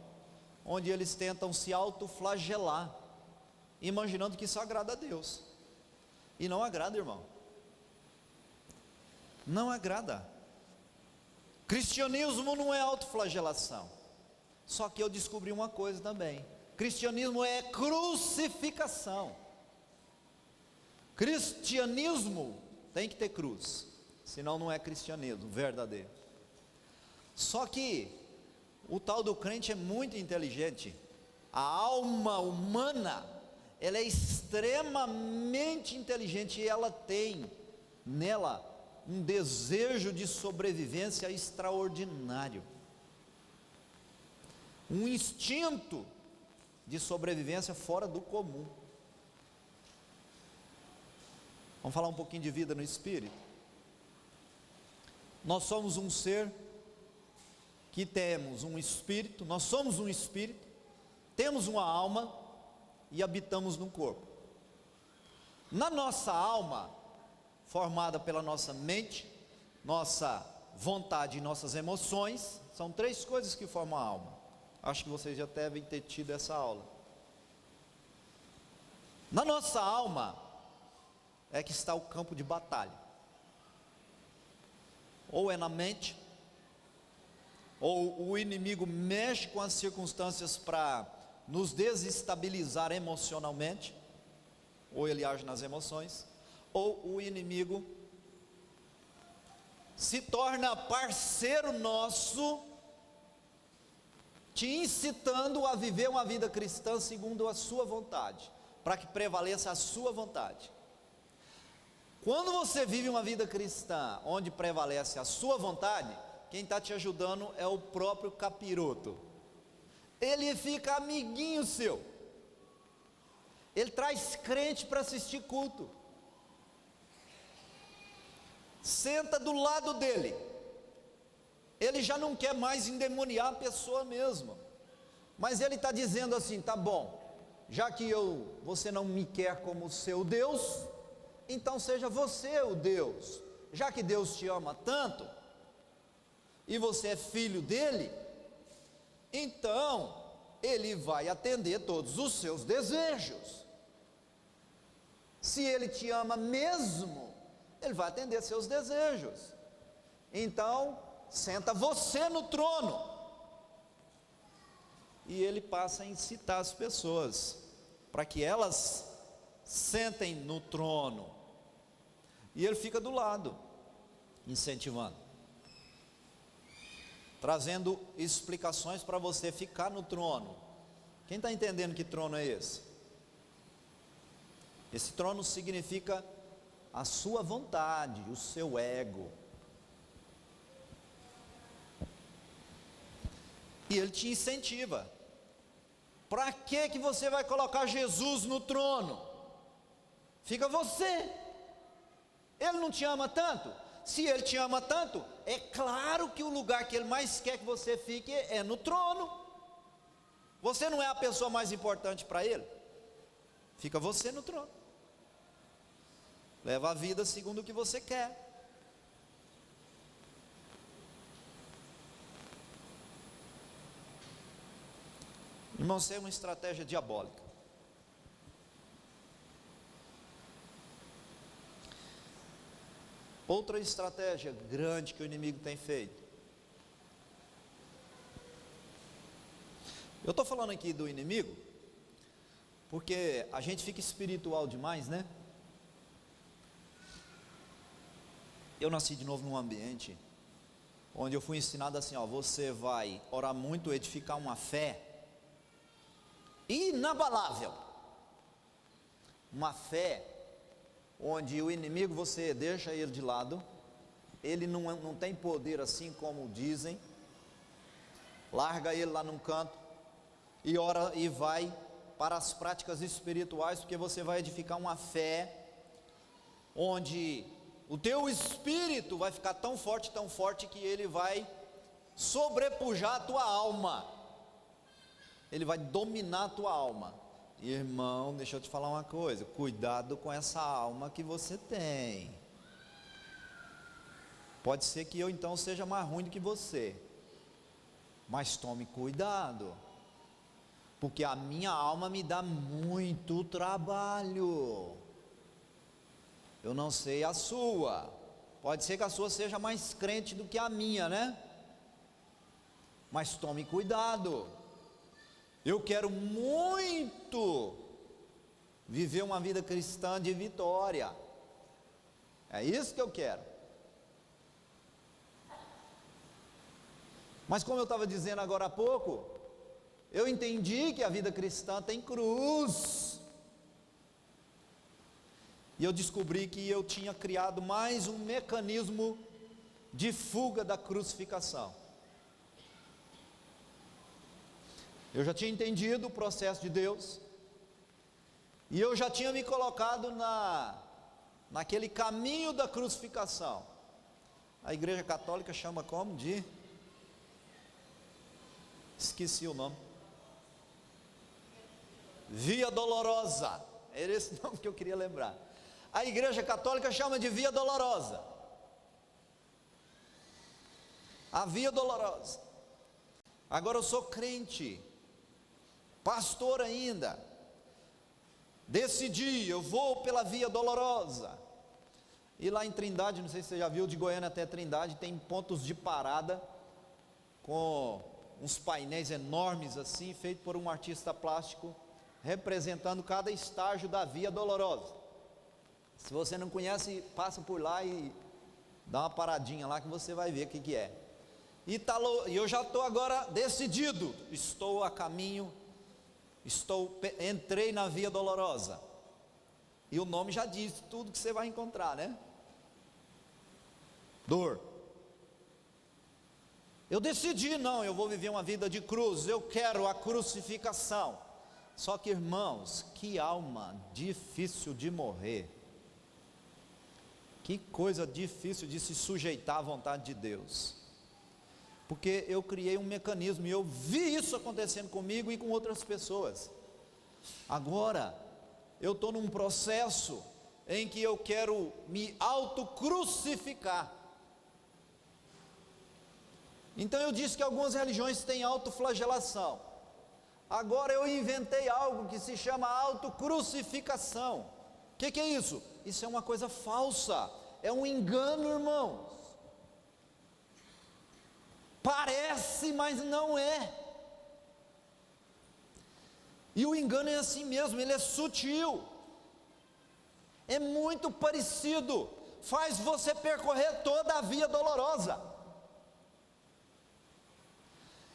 onde eles tentam se autoflagelar, imaginando que isso agrada a Deus. E não agrada, irmão. Não agrada. Cristianismo não é autoflagelação. Só que eu descobri uma coisa também: cristianismo é crucificação. Cristianismo tem que ter cruz, senão não é cristianismo verdadeiro. Só que o tal do crente é muito inteligente. A alma humana, ela é extremamente inteligente, e ela tem nela um desejo de sobrevivência extraordinário, um instinto de sobrevivência fora do comum. Vamos falar um pouquinho de vida no espírito. Nós somos um ser que temos um espírito, nós somos um espírito, temos uma alma e habitamos num corpo. Na nossa alma, formada pela nossa mente, nossa vontade e nossas emoções, são 3 coisas que formam a alma. Acho que vocês já devem ter tido essa aula. Na nossa alma é que está o campo de batalha. Ou é na mente, ou o inimigo mexe com as circunstâncias para nos desestabilizar emocionalmente, ou ele age nas emoções, ou o inimigo se torna parceiro nosso, te incitando a viver uma vida cristã segundo a sua vontade, para que prevaleça a sua vontade. Quando você vive uma vida cristã onde prevalece a sua vontade, quem está te ajudando é o próprio capiroto. Ele fica amiguinho seu. Ele traz crente para assistir culto. Senta do lado dele. Ele já não quer mais endemoniar a pessoa mesmo, mas ele está dizendo assim: tá bom, já que você não me quer como seu Deus, então seja você o Deus. Já que Deus te ama tanto, e você é filho dele, então ele vai atender todos os seus desejos. Se ele te ama mesmo, ele vai atender seus desejos. Então senta você no trono. E ele passa a incitar as pessoas para que elas sentem no trono, e ele fica do lado, incentivando, trazendo explicações para você ficar no trono. Quem está entendendo que trono é esse? Esse trono significa a sua vontade, o seu ego. E ele te incentiva. Para que você vai colocar Jesus no trono? Fica você. Ele não te ama tanto? Se ele te ama tanto, é claro que o lugar que ele mais quer que você fique é no trono. Você não é a pessoa mais importante para ele? Fica você no trono. Leva a vida segundo o que você quer. Irmãos, isso é uma estratégia diabólica. Outra estratégia grande que o inimigo tem feito. Eu estou falando aqui do inimigo, porque a gente fica espiritual demais, né? Eu nasci de novo num ambiente onde eu fui ensinado assim: ó, você vai orar muito, edificar uma fé inabalável, uma fé onde o inimigo você deixa ele de lado, ele não tem poder assim como dizem. Larga ele lá num canto e ora e vai para as práticas espirituais, porque você vai edificar uma fé onde o teu espírito vai ficar tão forte que ele vai sobrepujar a tua alma, ele vai dominar a tua alma. Irmão, deixa eu te falar uma coisa, cuidado com essa alma que você tem. Pode ser que eu então seja mais ruim do que você, mas tome cuidado, porque a minha alma me dá muito trabalho. Eu não sei a sua, pode ser que a sua seja mais crente do que a minha, né? Mas tome cuidado. Eu quero muito viver uma vida cristã de vitória, é isso que eu quero. Mas como eu estava dizendo agora há pouco, eu entendi que a vida cristã tem cruz, e eu descobri que eu tinha criado mais um mecanismo de fuga da crucificação. Eu já tinha entendido o processo de Deus, e eu já tinha me colocado naquele caminho da crucificação. A Igreja Católica chama como? Esqueci o nome. Via Dolorosa, era esse nome que eu queria lembrar. A Igreja Católica chama de Via Dolorosa. A Via Dolorosa. Agora eu sou crente, pastor ainda, decidi, eu vou pela Via Dolorosa. E lá em Trindade, não sei se você já viu, de Goiânia até Trindade, tem pontos de parada, com uns painéis enormes assim, feito por um artista plástico, representando cada estágio da Via Dolorosa. Se você não conhece, passa por lá e dá uma paradinha lá que você vai ver o que é. E eu já estou agora decidido, estou a caminho, entrei na Via Dolorosa, e o nome já diz tudo que você vai encontrar, né? Dor. Eu decidi, não, eu vou viver uma vida de cruz, eu quero a crucificação. Só que, irmãos, que alma difícil de morrer, que coisa difícil de se sujeitar à vontade de Deus, porque eu criei um mecanismo, e eu vi isso acontecendo comigo e com outras pessoas. Agora, eu estou num processo em que eu quero me autocrucificar. Então eu disse que algumas religiões têm autoflagelação. Agora eu inventei algo que se chama autocrucificação. O que é isso? Isso é uma coisa falsa, é um engano, irmãos. Parece, mas não é. E o engano é assim mesmo, ele é sutil, é muito parecido, faz você percorrer toda a via dolorosa,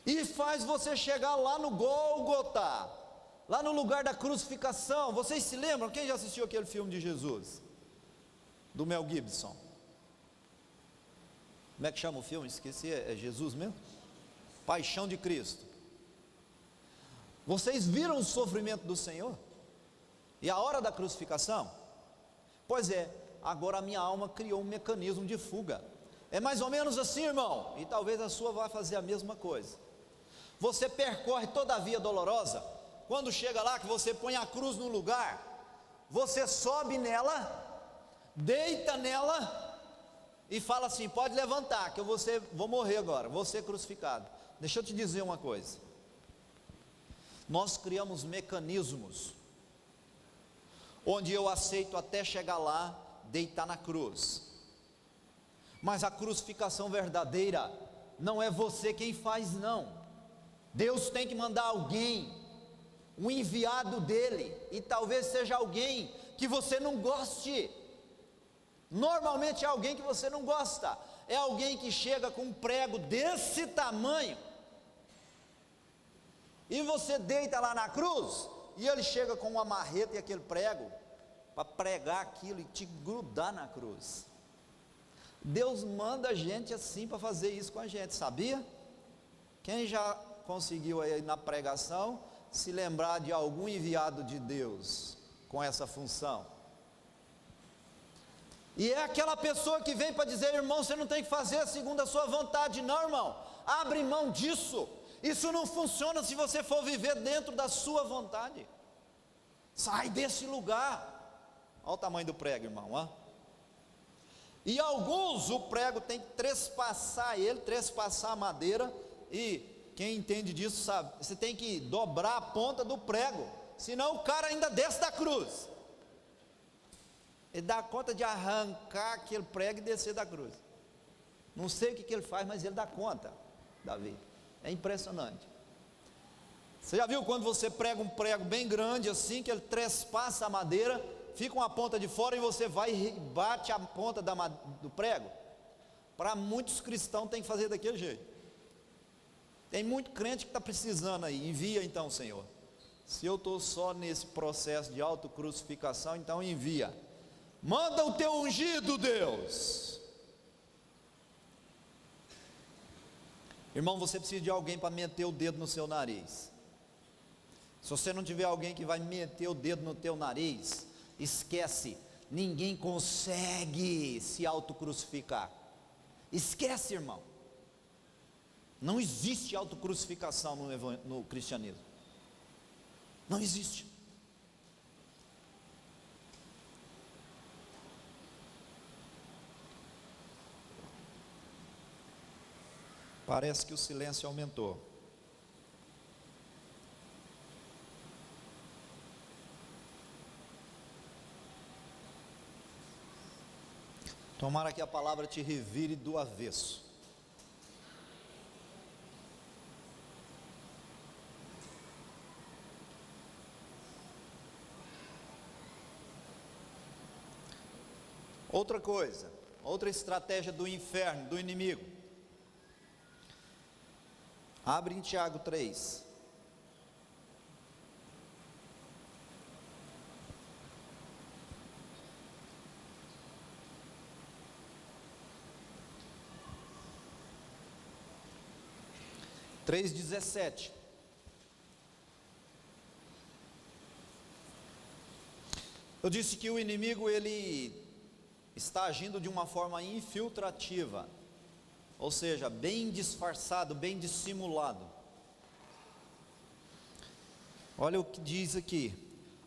e faz você chegar lá no Gólgota, lá no lugar da crucificação. Vocês se lembram? Quem já assistiu aquele filme de Jesus? Do Mel Gibson? Como é que chama o filme? Esqueci, é Jesus mesmo? Paixão de Cristo. Vocês viram o sofrimento do Senhor? E a hora da crucificação? Pois é, agora a minha alma criou um mecanismo de fuga. É mais ou menos assim, irmão, e talvez a sua vá fazer a mesma coisa. Você percorre toda a via dolorosa, quando chega lá que você põe a cruz no lugar, você sobe nela, deita nela, e fala assim: pode levantar, que eu vou morrer agora, vou ser crucificado. Deixa eu te dizer uma coisa, nós criamos mecanismos, onde eu aceito até chegar lá, deitar na cruz, mas a crucificação verdadeira, não é você quem faz não, Deus tem que mandar alguém, um enviado dele, e talvez seja alguém que você não goste. Normalmente é alguém que você não gosta, é alguém que chega com um prego desse tamanho, e você deita lá na cruz, e ele chega com uma marreta e aquele prego, para pregar aquilo e te grudar na cruz. Deus manda a gente assim para fazer isso com a gente, sabia? Quem já conseguiu aí na pregação se lembrar de algum enviado de Deus com essa função? E é aquela pessoa que vem para dizer: irmão, você não tem que fazer segundo a sua vontade, não, irmão, abre mão disso, isso não funciona se você for viver dentro da sua vontade, sai desse lugar. Olha o tamanho do prego, irmão, ó. E alguns, o prego tem que trespassar a madeira, e quem entende disso sabe, você tem que dobrar a ponta do prego, senão o cara ainda desce da cruz. Ele dá conta de arrancar aquele prego e descer da cruz. Não sei o que ele faz, mas ele dá conta, Davi. É impressionante. Você já viu quando você prega um prego bem grande assim, que ele trespassa a madeira, fica uma ponta de fora e você vai e bate a ponta do prego? Para muitos cristãos tem que fazer daquele jeito. Tem muito crente que está precisando aí. Envia então, Senhor. Se eu estou só nesse processo de autocrucificação, então envia. Manda o teu ungido, Deus. Irmão, você precisa de alguém para meter o dedo no seu nariz. Se você não tiver alguém que vai meter o dedo no teu nariz, esquece, ninguém consegue se autocrucificar. Esquece, irmão. Não existe autocrucificação no cristianismo. Não existe. Parece que o silêncio aumentou. Tomara que a palavra te revire do avesso. Outra coisa, outra estratégia do inferno, do inimigo. Abre em Tiago 3. Três 17. Eu disse que o inimigo ele está agindo de uma forma infiltrativa, ou seja, bem disfarçado, bem dissimulado. Olha o que diz aqui: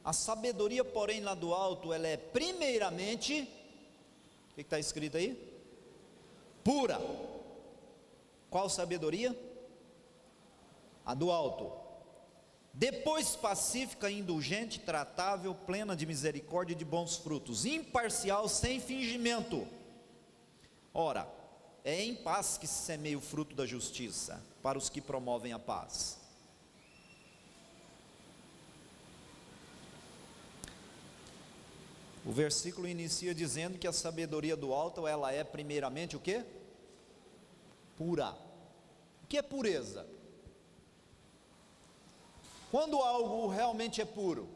a sabedoria, porém, lá do alto, ela é primeiramente, o que está escrito aí? Pura. Qual sabedoria? A do alto. Depois pacífica, indulgente, tratável, plena de misericórdia e de bons frutos, imparcial, sem fingimento. Ora, é em paz que se semeia o fruto da justiça, para os que promovem a paz. O versículo inicia dizendo que a sabedoria do alto, ela é primeiramente o quê? Pura. O que é pureza? Quando algo realmente é puro?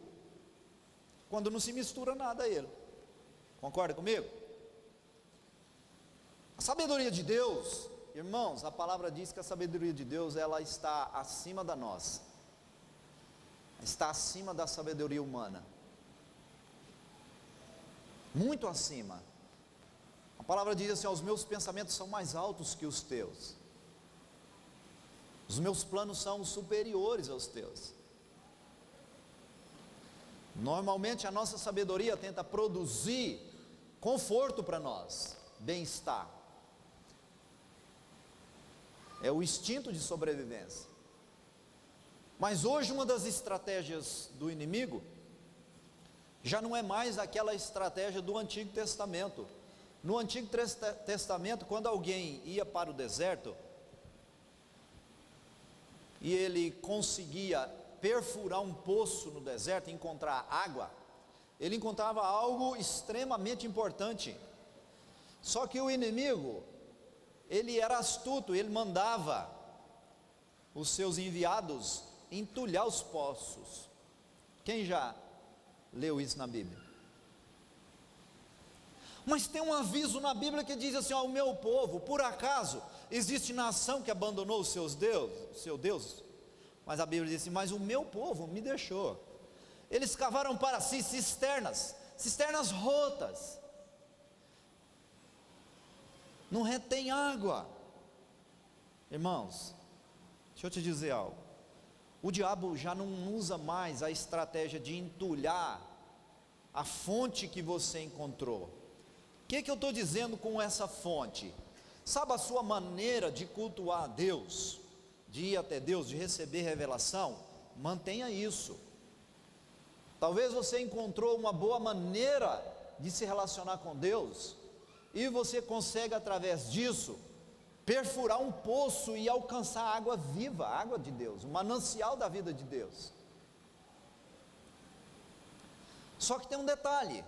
Quando não se mistura nada a ele. Concorda comigo? A sabedoria de Deus, irmãos, a palavra diz que a sabedoria de Deus, ela está acima da nossa. Está acima da sabedoria humana. Muito acima. A palavra diz assim: os meus pensamentos são mais altos que os teus. Os meus planos são superiores aos teus. Normalmente a nossa sabedoria tenta produzir conforto para nós, bem-estar. É o instinto de sobrevivência. Mas hoje uma das estratégias do inimigo já não é mais aquela estratégia do Antigo Testamento. No Antigo Testamento, quando alguém ia para o deserto e ele conseguia perfurar um poço no deserto e encontrar água, ele encontrava algo extremamente importante. Só que o inimigo, ele era astuto, ele mandava os seus enviados entulhar os poços. Quem já leu isso na Bíblia? Mas tem um aviso na Bíblia que diz assim: ó, o meu povo, por acaso existe nação que abandonou os seus deuses, seu Deus? Mas a Bíblia diz assim: mas o meu povo me deixou. Eles cavaram para si cisternas rotas, não retém água. Irmãos, deixa eu te dizer algo. O diabo já não usa mais a estratégia de entulhar a fonte que você encontrou. O que eu estou dizendo com essa fonte? Sabe a sua maneira de cultuar a Deus, de ir até Deus, de receber revelação? Mantenha isso. Talvez você encontrou uma boa maneira de se relacionar com Deus, e você consegue através disso perfurar um poço e alcançar a água viva, a água de Deus, o manancial da vida de Deus. Só que tem um detalhe: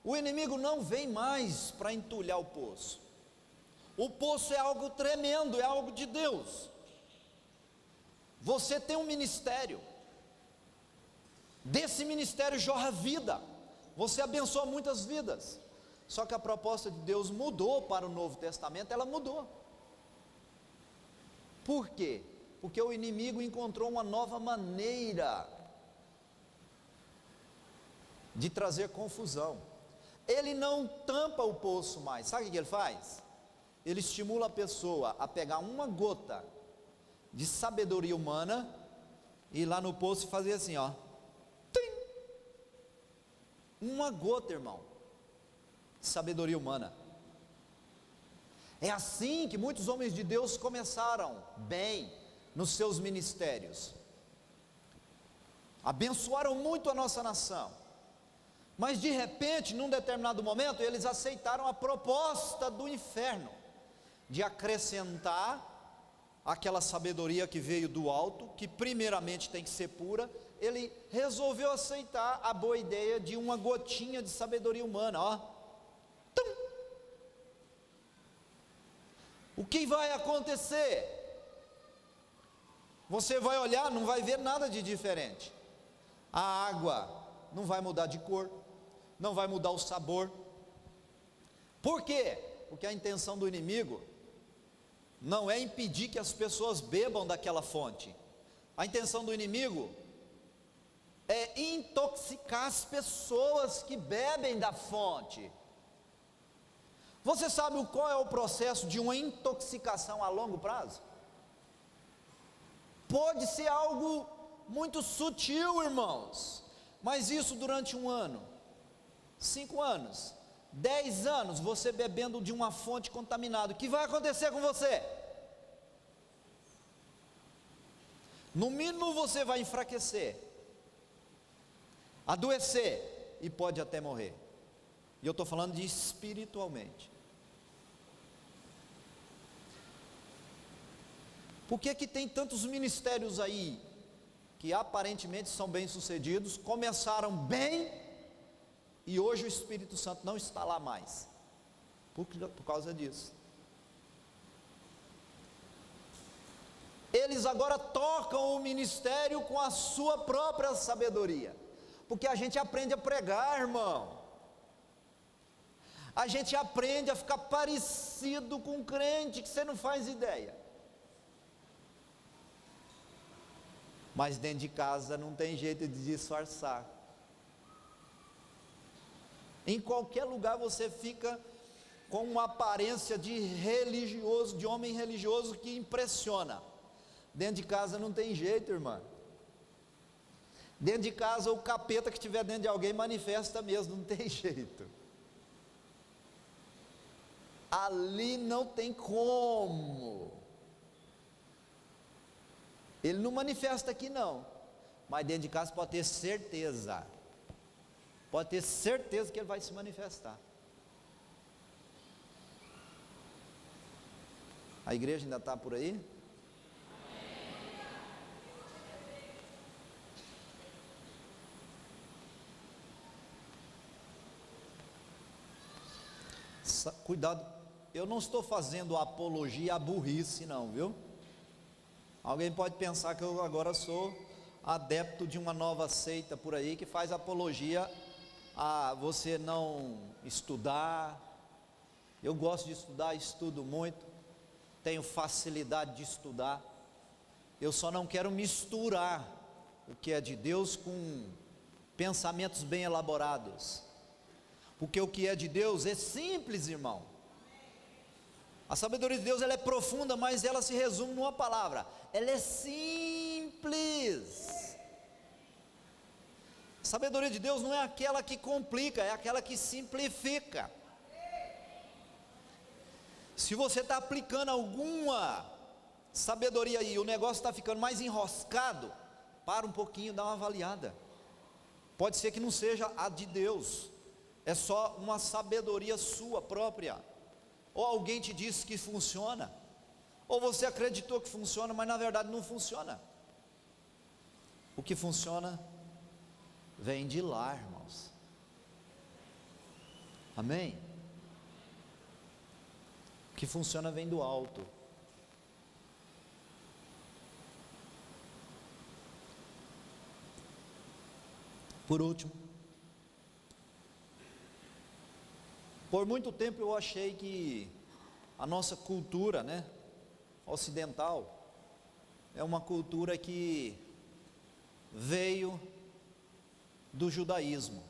o inimigo não vem mais para entulhar o poço. O poço é algo tremendo, é algo de Deus. Você tem um ministério, desse ministério jorra vida, você abençoa muitas vidas. Só que a proposta de Deus mudou para o Novo Testamento, ela mudou. Por quê? Porque o inimigo encontrou uma nova maneira de trazer confusão. Ele não tampa o poço mais. Sabe o que ele faz? Ele estimula a pessoa a pegar uma gota de sabedoria humana e ir lá no poço e fazer assim, ó. Tim! Uma gota, irmão, de sabedoria humana. É assim que muitos homens de Deus começaram bem nos seus ministérios, abençoaram muito a nossa nação, mas de repente, num determinado momento, eles aceitaram a proposta do inferno, de acrescentar aquela sabedoria que veio do alto, que primeiramente tem que ser pura. Ele resolveu aceitar a boa ideia de uma gotinha de sabedoria humana, ó. Tum! O que vai acontecer? Você vai olhar, não vai ver nada de diferente. A água não vai mudar de cor, não vai mudar o sabor. Por quê? Porque a intenção do inimigo não é impedir que as pessoas bebam daquela fonte. A intenção do inimigo é intoxicar as pessoas que bebem da fonte. Você sabe qual é o processo de uma intoxicação a longo prazo? Pode ser algo muito sutil, irmãos, mas isso durante 1 ano, 5 anos, 10 anos, você bebendo de uma fonte contaminada, o que vai acontecer com você? No mínimo você vai enfraquecer, adoecer e pode até morrer. E eu estou falando de espiritualmente. Por que tem tantos ministérios aí, que aparentemente são bem-sucedidos, começaram bem, e hoje o Espírito Santo não está lá mais? Por causa disso. Eles agora tocam o ministério com a sua própria sabedoria, porque a gente aprende a pregar, irmão. A gente aprende a ficar parecido com um crente que você não faz ideia. Mas dentro de casa não tem jeito de disfarçar. Em qualquer lugar você fica com uma aparência de religioso, de homem religioso que impressiona. Dentro de casa não tem jeito, irmã. Dentro de casa o capeta que estiver dentro de alguém manifesta mesmo, não tem jeito. Ali não tem como. Ele não manifesta aqui não, mas dentro de casa pode ter certeza que ele vai se manifestar. A igreja ainda está por aí? Cuidado, eu não estou fazendo apologia à burrice não, viu? Alguém pode pensar que eu agora sou adepto de uma nova seita por aí, que faz apologia a você não estudar. Eu gosto de estudar, estudo muito, tenho facilidade de estudar. Eu só não quero misturar o que é de Deus com pensamentos bem elaborados, porque o que é de Deus é simples, irmão. A sabedoria de Deus, ela é profunda, mas ela se resume numa palavra: ela é simples. A sabedoria de Deus não é aquela que complica, é aquela que simplifica. Se você está aplicando alguma sabedoria aí, o negócio está ficando mais enroscado, para um pouquinho, dá uma avaliada. Pode ser que não seja a de Deus, é só uma sabedoria sua própria. Ou alguém te disse que funciona, ou você acreditou que funciona, mas na verdade não funciona. O que funciona vem de lá, irmãos. Amém? O que funciona vem do alto. Por último, por muito tempo eu achei que a nossa cultura, ocidental, é uma cultura que veio do judaísmo,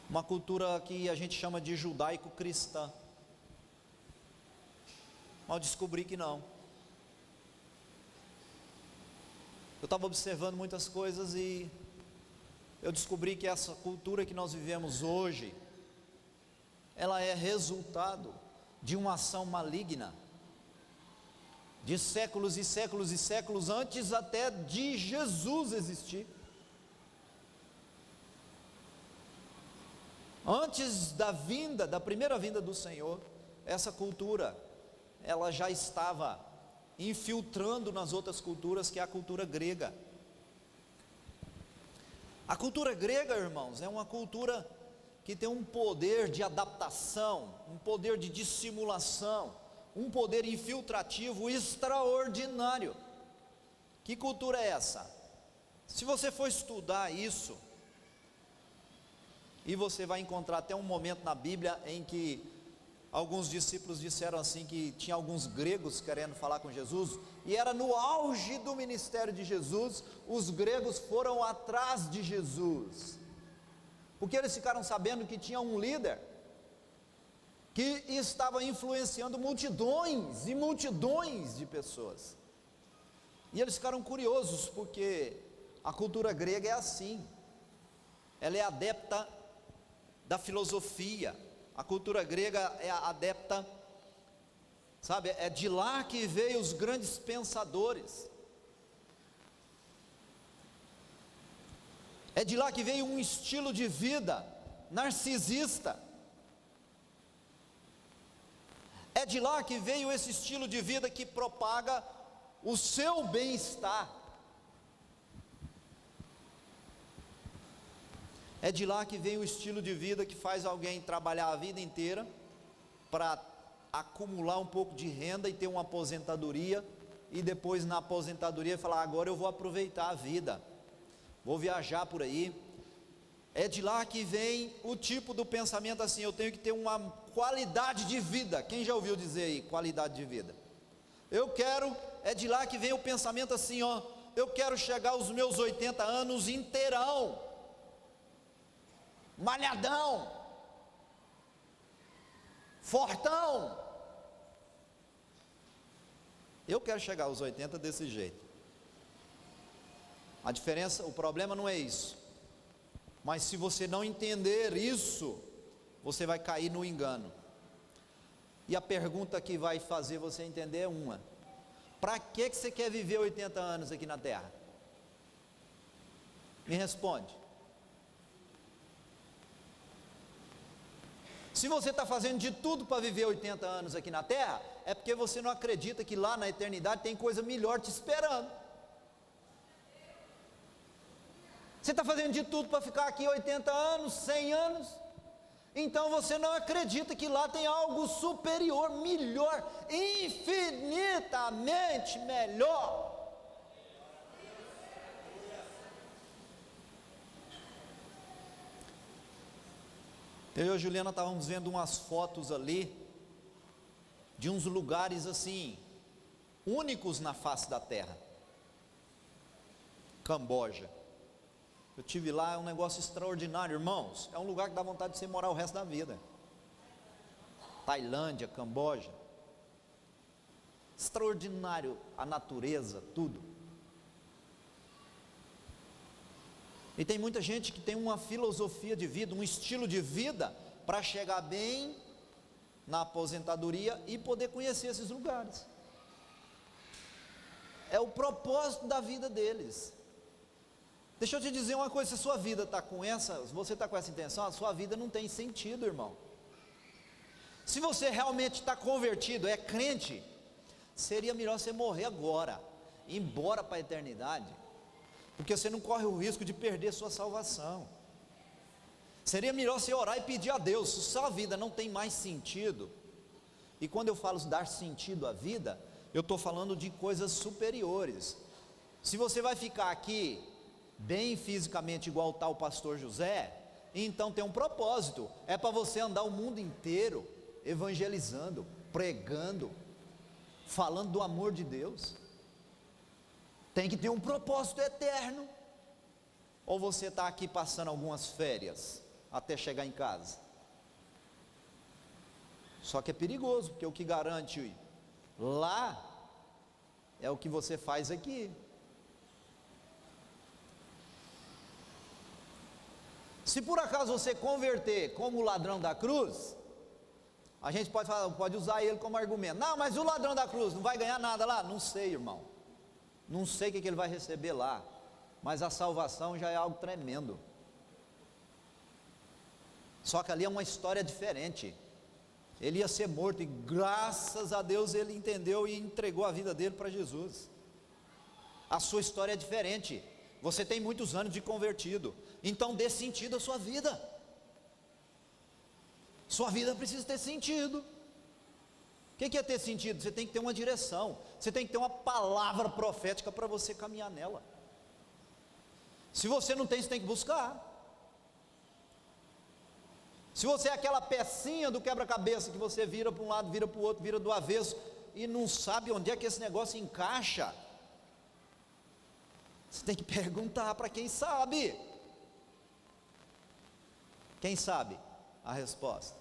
uma cultura que a gente chama de judaico-cristã, mas descobri que não. Eu estava observando muitas coisas e eu descobri que essa cultura que nós vivemos hoje, ela é resultado de uma ação maligna, de séculos e séculos e séculos antes até de Jesus existir. Antes da primeira vinda do Senhor, essa cultura, ela já estava infiltrando nas outras culturas, que é a cultura grega. A cultura grega, irmãos, é uma cultura que tem um poder de adaptação, um poder de dissimulação, um poder infiltrativo extraordinário. Que cultura é essa? Se você for estudar isso, e você vai encontrar até um momento na Bíblia em que alguns discípulos disseram assim, que tinha alguns gregos querendo falar com Jesus, e era no auge do ministério de Jesus, os gregos foram atrás de Jesus, porque eles ficaram sabendo que tinha um líder, que estava influenciando multidões e multidões de pessoas, e eles ficaram curiosos, porque a cultura grega é assim, ela é adepta da filosofia. A cultura grega é adepta, sabe, é de lá que veio os grandes pensadores, é de lá que veio um estilo de vida narcisista, é de lá que veio esse estilo de vida que propaga o seu bem-estar, é de lá que vem o estilo de vida que faz alguém trabalhar a vida inteira para acumular um pouco de renda e ter uma aposentadoria, e depois na aposentadoria falar: agora eu vou aproveitar a vida, vou viajar por aí. É de lá que vem o tipo do pensamento assim: eu tenho que ter uma qualidade de vida. Quem já ouviu dizer aí qualidade de vida? É de lá que vem o pensamento assim, eu quero chegar aos meus 80 anos inteirão, malhadão, fortão. Eu quero chegar aos 80 desse jeito. A diferença, o problema não é isso, mas se você não entender isso, você vai cair no engano. E a pergunta que vai fazer você entender é uma: para que você quer viver 80 anos aqui na terra? Me responde. Se você está fazendo de tudo para viver 80 anos aqui na terra, é porque você não acredita que lá na eternidade tem coisa melhor te esperando. Você está fazendo de tudo para ficar aqui 80 anos, 100 anos, então você não acredita que lá tem algo superior, melhor, infinitamente melhor. Eu e a Juliana estávamos vendo umas fotos ali, de uns lugares assim, únicos na face da terra. Camboja. Eu tive lá, é um negócio extraordinário, irmãos. É um lugar que dá vontade de você morar o resto da vida. Tailândia, Camboja. Extraordinário a natureza, tudo. E tem muita gente que tem uma filosofia de vida, um estilo de vida para chegar bem na aposentadoria e poder conhecer esses lugares. É o propósito da vida deles. Deixa eu te dizer uma coisa, se a sua vida está com essa, se você está com essa intenção, a sua vida não tem sentido, irmão. Se você realmente está convertido, é crente, seria melhor você morrer agora, ir embora para a eternidade, porque você não corre o risco de perder sua salvação. Seria melhor você orar e pedir a Deus, se sua vida não tem mais sentido, e quando eu falo dar sentido à vida, eu estou falando de coisas superiores. Se você vai ficar aqui, bem fisicamente igual está o pastor José, então tem um propósito, é para você andar o mundo inteiro, evangelizando, pregando, falando do amor de Deus. Tem que ter um propósito eterno. Ou você está aqui passando algumas férias até chegar em casa? Só que é perigoso, porque o que garante lá é o que você faz aqui. Se por acaso você converter como o ladrão da cruz, a gente pode usar ele como argumento. Não, mas o ladrão da cruz não vai ganhar nada lá? Não sei, irmão. Não sei o que ele vai receber lá. Mas a salvação já é algo tremendo. Só que ali é uma história diferente. Ele ia ser morto e graças a Deus ele entendeu e entregou a vida dele para Jesus. A sua história é diferente. Você tem muitos anos de convertido, então dê sentido à sua vida. Sua vida precisa ter sentido. O que é ter sentido? Você tem que ter uma direção, você tem que ter uma palavra profética para você caminhar nela. Se você não tem, você tem que buscar. Se você é aquela pecinha do quebra-cabeça que você vira para um lado, vira para o outro, vira do avesso e não sabe onde é que esse negócio encaixa, você tem que perguntar para quem sabe. Quem sabe a resposta?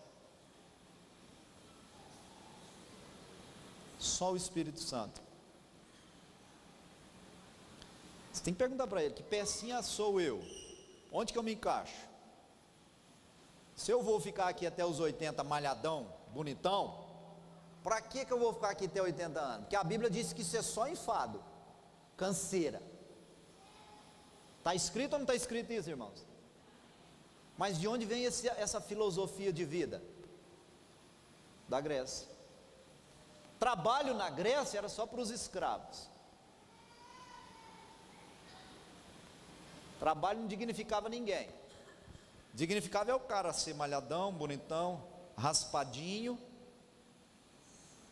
Só o Espírito Santo. Você tem que perguntar para ele: que pecinha sou eu? Onde que eu me encaixo? Se eu vou ficar aqui até os 80 malhadão, bonitão, para que eu vou ficar aqui até 80 anos? Porque a Bíblia diz que isso é só enfado, canseira. Está escrito ou não está escrito isso, irmãos? Mas de onde vem essa filosofia de vida? Da Grécia. Trabalho na Grécia era só para os escravos. Trabalho não dignificava ninguém. Dignificava é o cara ser malhadão, bonitão, raspadinho,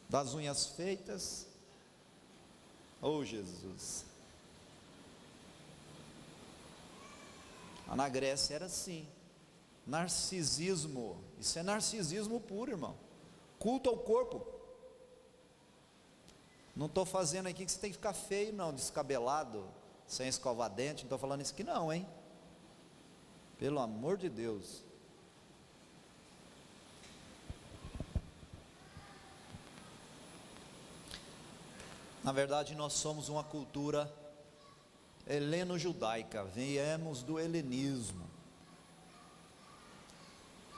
das unhas feitas. Oh Jesus! Na Grécia era assim. Narcisismo. Isso é narcisismo puro, irmão. Culto ao corpo. Não estou fazendo aqui que você tem que ficar feio, não, descabelado, sem escovar dente. Não estou falando isso aqui não, hein? Pelo amor de Deus. Na verdade, nós somos uma cultura heleno-judaica, viemos do helenismo.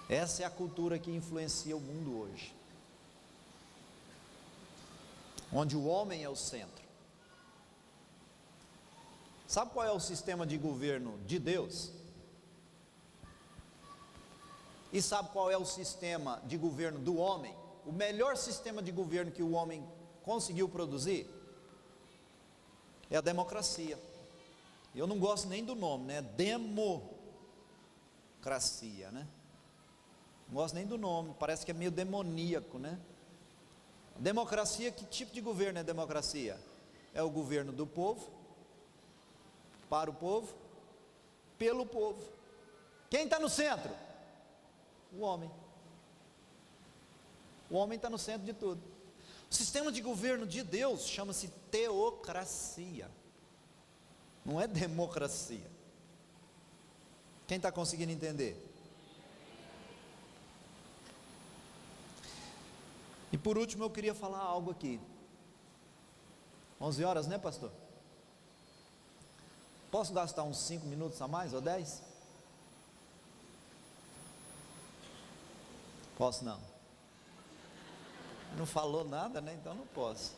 Essa é a cultura que influencia o mundo hoje, onde o homem é o centro. Sabe qual é o sistema de governo de Deus? E sabe qual é o sistema de governo do homem? O melhor sistema de governo que o homem conseguiu produzir é a democracia. Eu não gosto nem do nome, né? Democracia, né? Não gosto nem do nome, parece que é meio demoníaco, né? Democracia, que tipo de governo é democracia? É o governo do povo, para o povo, pelo povo. Quem está no centro? O homem. O homem está no centro de tudo. O sistema de governo de Deus chama-se teocracia, não é democracia. Quem está conseguindo entender? E por último eu queria falar algo aqui. 11 horas, né, pastor? Posso gastar uns 5 minutos a mais ou 10? Posso não? Não falou nada, né? Então não posso.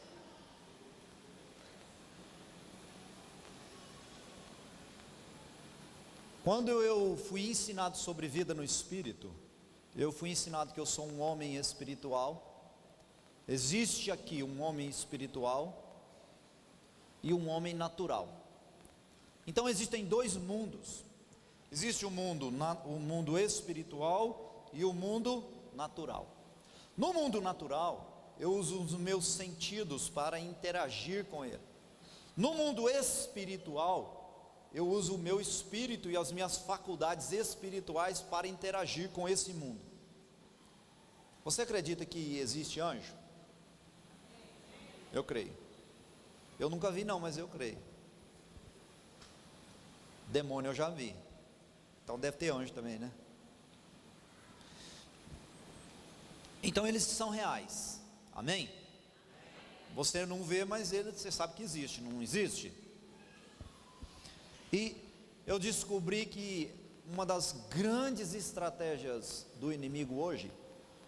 Quando eu fui ensinado sobre vida no Espírito, eu fui ensinado que eu sou um homem espiritual. Existe aqui um homem espiritual e um homem natural. Então existem dois mundos. Existe o mundo espiritual e o mundo natural. No mundo natural, eu uso os meus sentidos para interagir com ele. No mundo espiritual, eu uso o meu espírito e as minhas faculdades espirituais para interagir com esse mundo. Você acredita que existe anjo? Eu creio. Eu nunca vi não, mas eu creio. Demônio eu já vi. Então deve ter anjo também, né? Então eles são reais. Amém? Você não vê, mas você sabe que existe, não existe? E eu descobri que uma das grandes estratégias do inimigo hoje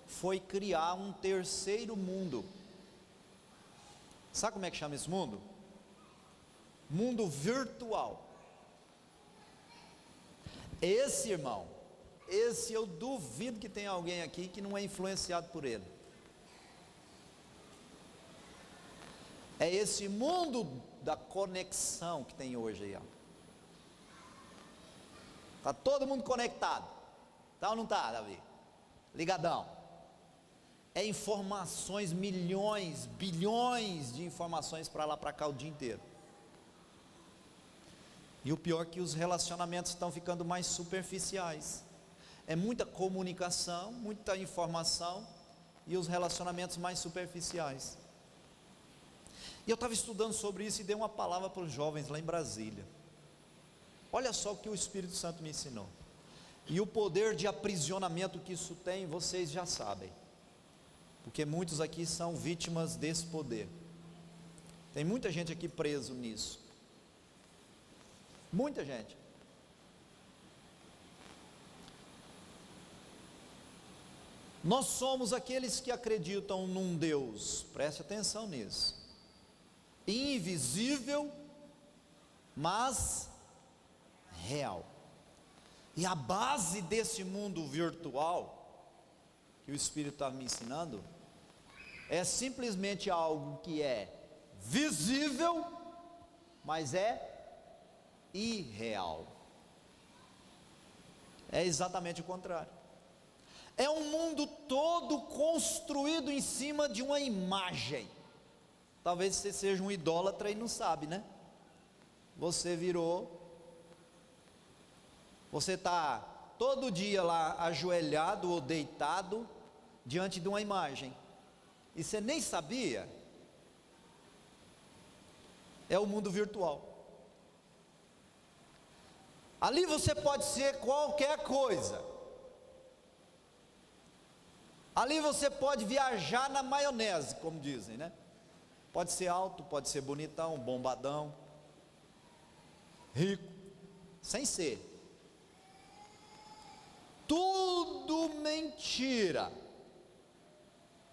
foi criar um terceiro mundo. Sabe como é que chama esse mundo? Mundo virtual. Esse, irmão, esse eu duvido que tenha alguém aqui que não é influenciado por ele. É esse mundo da conexão que tem hoje aí, ó. Está todo mundo conectado. Tá ou não está, Davi? Ligadão. É informações, milhões, bilhões de informações para lá, para cá o dia inteiro. E o pior é que os relacionamentos estão ficando mais superficiais. É muita comunicação, muita informação e os relacionamentos mais superficiais. E eu estava estudando sobre isso e dei uma palavra para os jovens lá em Brasília. Olha só o que o Espírito Santo me ensinou. E o poder de aprisionamento que isso tem, vocês já sabem. Porque muitos aqui são vítimas desse poder. Tem muita gente aqui preso nisso. Muita gente. Nós somos aqueles que acreditam num Deus, preste atenção nisso, invisível, mas real. E a base desse mundo virtual, que o Espírito está me ensinando, é simplesmente algo que é visível, mas é irreal. É exatamente o contrário. É um mundo todo construído em cima de uma imagem. Talvez você seja um idólatra e não sabe, né? Você está todo dia lá ajoelhado ou deitado diante de uma imagem, e você nem sabia. É o mundo virtual. Ali você pode ser qualquer coisa. Ali você pode viajar na maionese, como dizem, né? Pode ser alto, pode ser bonitão, bombadão, rico, sem ser. Tudo mentira.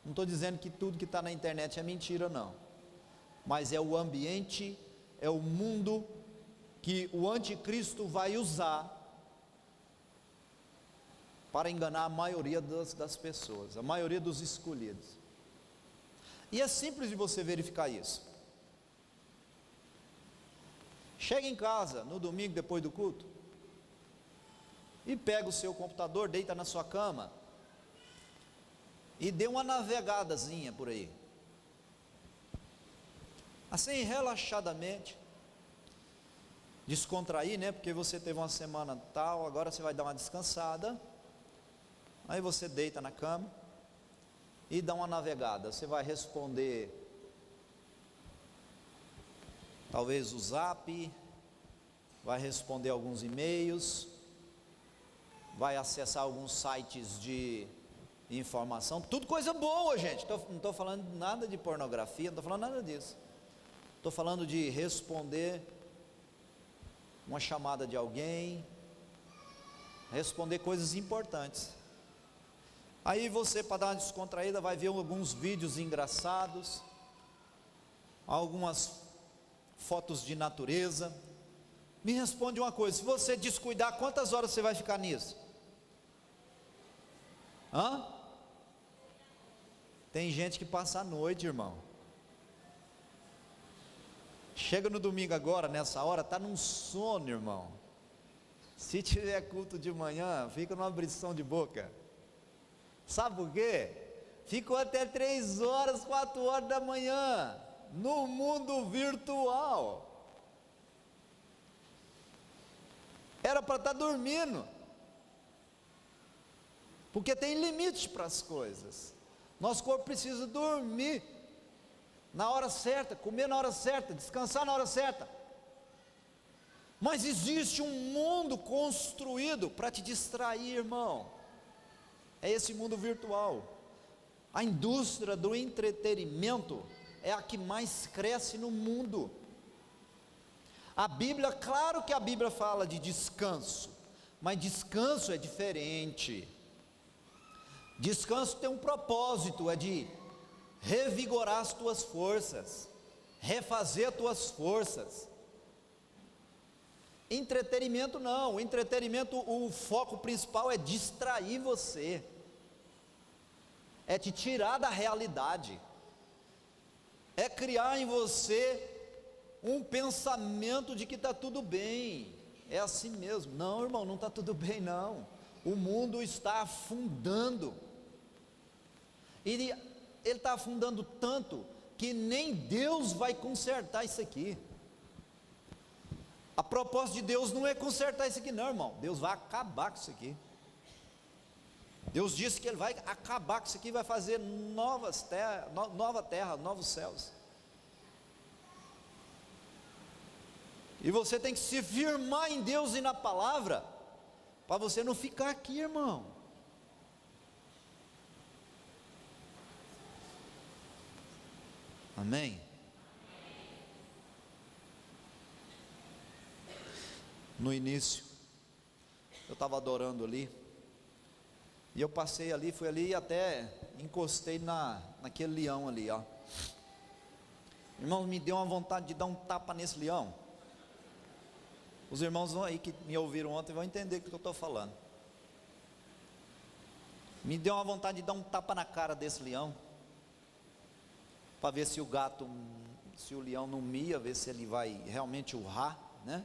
Não estou dizendo que tudo que está na internet é mentira, não. Mas é o ambiente, é o mundo que o anticristo vai usar para enganar a maioria das pessoas, a maioria dos escolhidos. E é simples de você verificar isso. Chega em casa no domingo depois do culto e pega o seu computador, deita na sua cama e dê uma navegadazinha por aí, assim relaxadamente, descontrair, né? Porque você teve uma semana tal, agora você vai dar uma descansada. Aí você deita na cama e dá uma navegada. Você vai responder talvez o Zap, vai responder alguns e-mails, vai acessar alguns sites de informação, tudo coisa boa, gente. Não estou falando nada de pornografia, não estou falando nada disso. Estou falando de responder uma chamada de alguém, responder coisas importantes. Aí você, para dar uma descontraída, vai ver alguns vídeos engraçados, algumas fotos de natureza. Me responde uma coisa: se você descuidar, quantas horas você vai ficar nisso? Tem gente que passa a noite, irmão. Chega no domingo agora, nessa hora, está num sono, irmão. Se tiver culto de manhã, fica numa abrição de boca. Sabe por quê? Ficou até 3 horas, 4 horas da manhã, no mundo virtual. Era para estar dormindo, porque tem limite para as coisas. Nosso corpo precisa dormir na hora certa, comer na hora certa, descansar na hora certa. Mas existe um mundo construído para te distrair, irmão. É esse mundo virtual. A indústria do entretenimento é a que mais cresce no mundo. A Bíblia, claro que a Bíblia fala de descanso, mas descanso é diferente. Descanso tem um propósito, é de revigorar as tuas forças, refazer as tuas forças. Entretenimento não, entretenimento, o foco principal é distrair você, é te tirar da realidade, é criar em você um pensamento de que está tudo bem, é assim mesmo. Não, irmão, não está tudo bem não, o mundo está afundando, e ele está afundando tanto, que nem Deus vai consertar isso aqui. A proposta de Deus não é consertar isso aqui não, irmão. Deus vai acabar com isso aqui. Deus disse que Ele vai acabar com isso aqui, vai fazer nova terra, novos céus. E você tem que se firmar em Deus e na palavra, para você não ficar aqui, irmão. Amém? No início, eu estava adorando ali, e eu passei ali, fui ali e até encostei naquele leão ali, ó. Irmãos, me deu uma vontade de dar um tapa nesse leão. Os irmãos aí que me ouviram ontem vão entender o que eu estou falando. Me deu uma vontade de dar um tapa na cara desse leão, para ver se o leão não mia, ver se ele vai realmente urrar, né?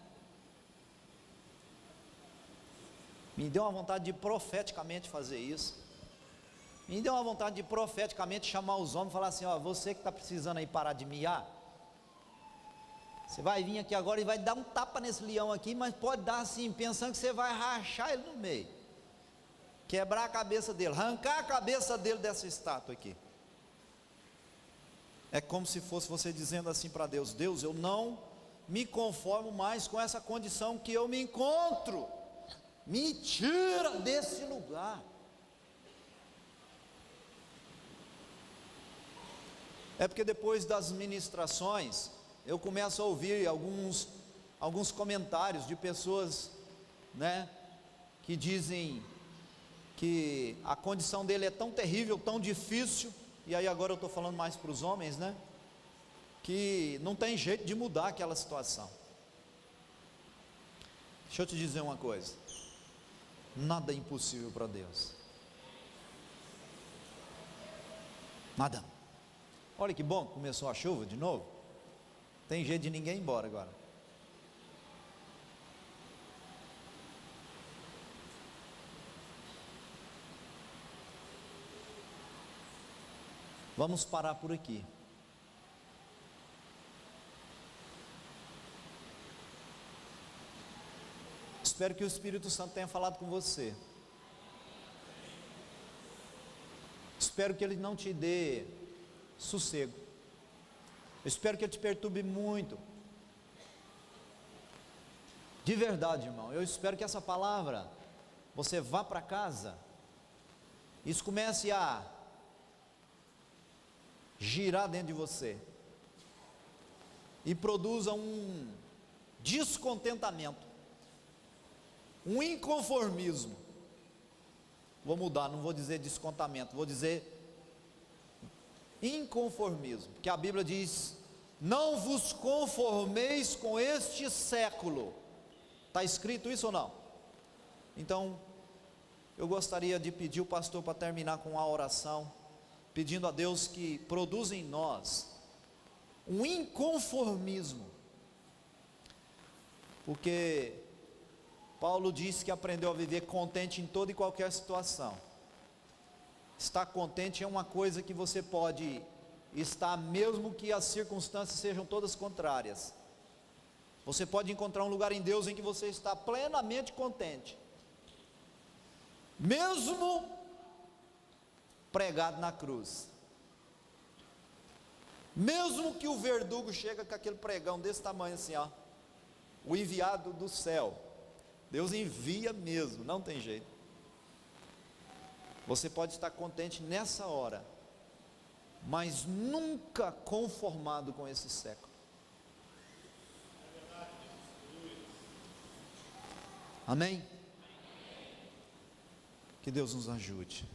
Me deu uma vontade de profeticamente fazer isso. Me deu uma vontade de profeticamente chamar os homens e falar assim: ó, você que está precisando aí parar de miar, você vai vir aqui agora e vai dar um tapa nesse leão aqui, mas pode dar assim, pensando que você vai rachar ele no meio, quebrar a cabeça dele, arrancar a cabeça dele dessa estátua aqui. É como se fosse você dizendo assim para Deus: Deus, eu não me conformo mais com essa condição que eu me encontro, me tira desse lugar. É porque depois das ministrações, eu começo a ouvir alguns comentários de pessoas, né, que dizem que a condição dele é tão terrível, tão difícil, e aí agora eu estou falando mais para os homens, né, que não tem jeito de mudar aquela situação. Deixa eu te dizer uma coisa: nada é impossível para Deus, nada. Olha que bom, começou a chuva de novo, tem jeito de ninguém ir embora agora. Vamos parar por aqui. Espero que o Espírito Santo tenha falado com você. espero que ele não te dê sossego, eu espero que ele te perturbe muito, de verdade, irmão. Eu espero que essa palavra, você vá para casa, isso comece a girar dentro de você, e produza um descontentamento, um inconformismo. Vou mudar, não vou dizer descontentamento, vou dizer inconformismo, porque a Bíblia diz: não vos conformeis com este século. Está escrito isso ou não? Então, eu gostaria de pedir o pastor para terminar com uma oração, pedindo a Deus que produza em nós um inconformismo, porque Paulo disse que aprendeu a viver contente em toda e qualquer situação. Estar contente é uma coisa que você pode estar, mesmo que as circunstâncias sejam todas contrárias. Você pode encontrar um lugar em Deus em que você está plenamente contente, mesmo pregado na cruz, mesmo que o verdugo chega com aquele pregão desse tamanho assim, ó, o enviado do céu. Deus envia mesmo, não tem jeito. Você pode estar contente nessa hora, mas nunca conformado com esse século. Amém? Que Deus nos ajude.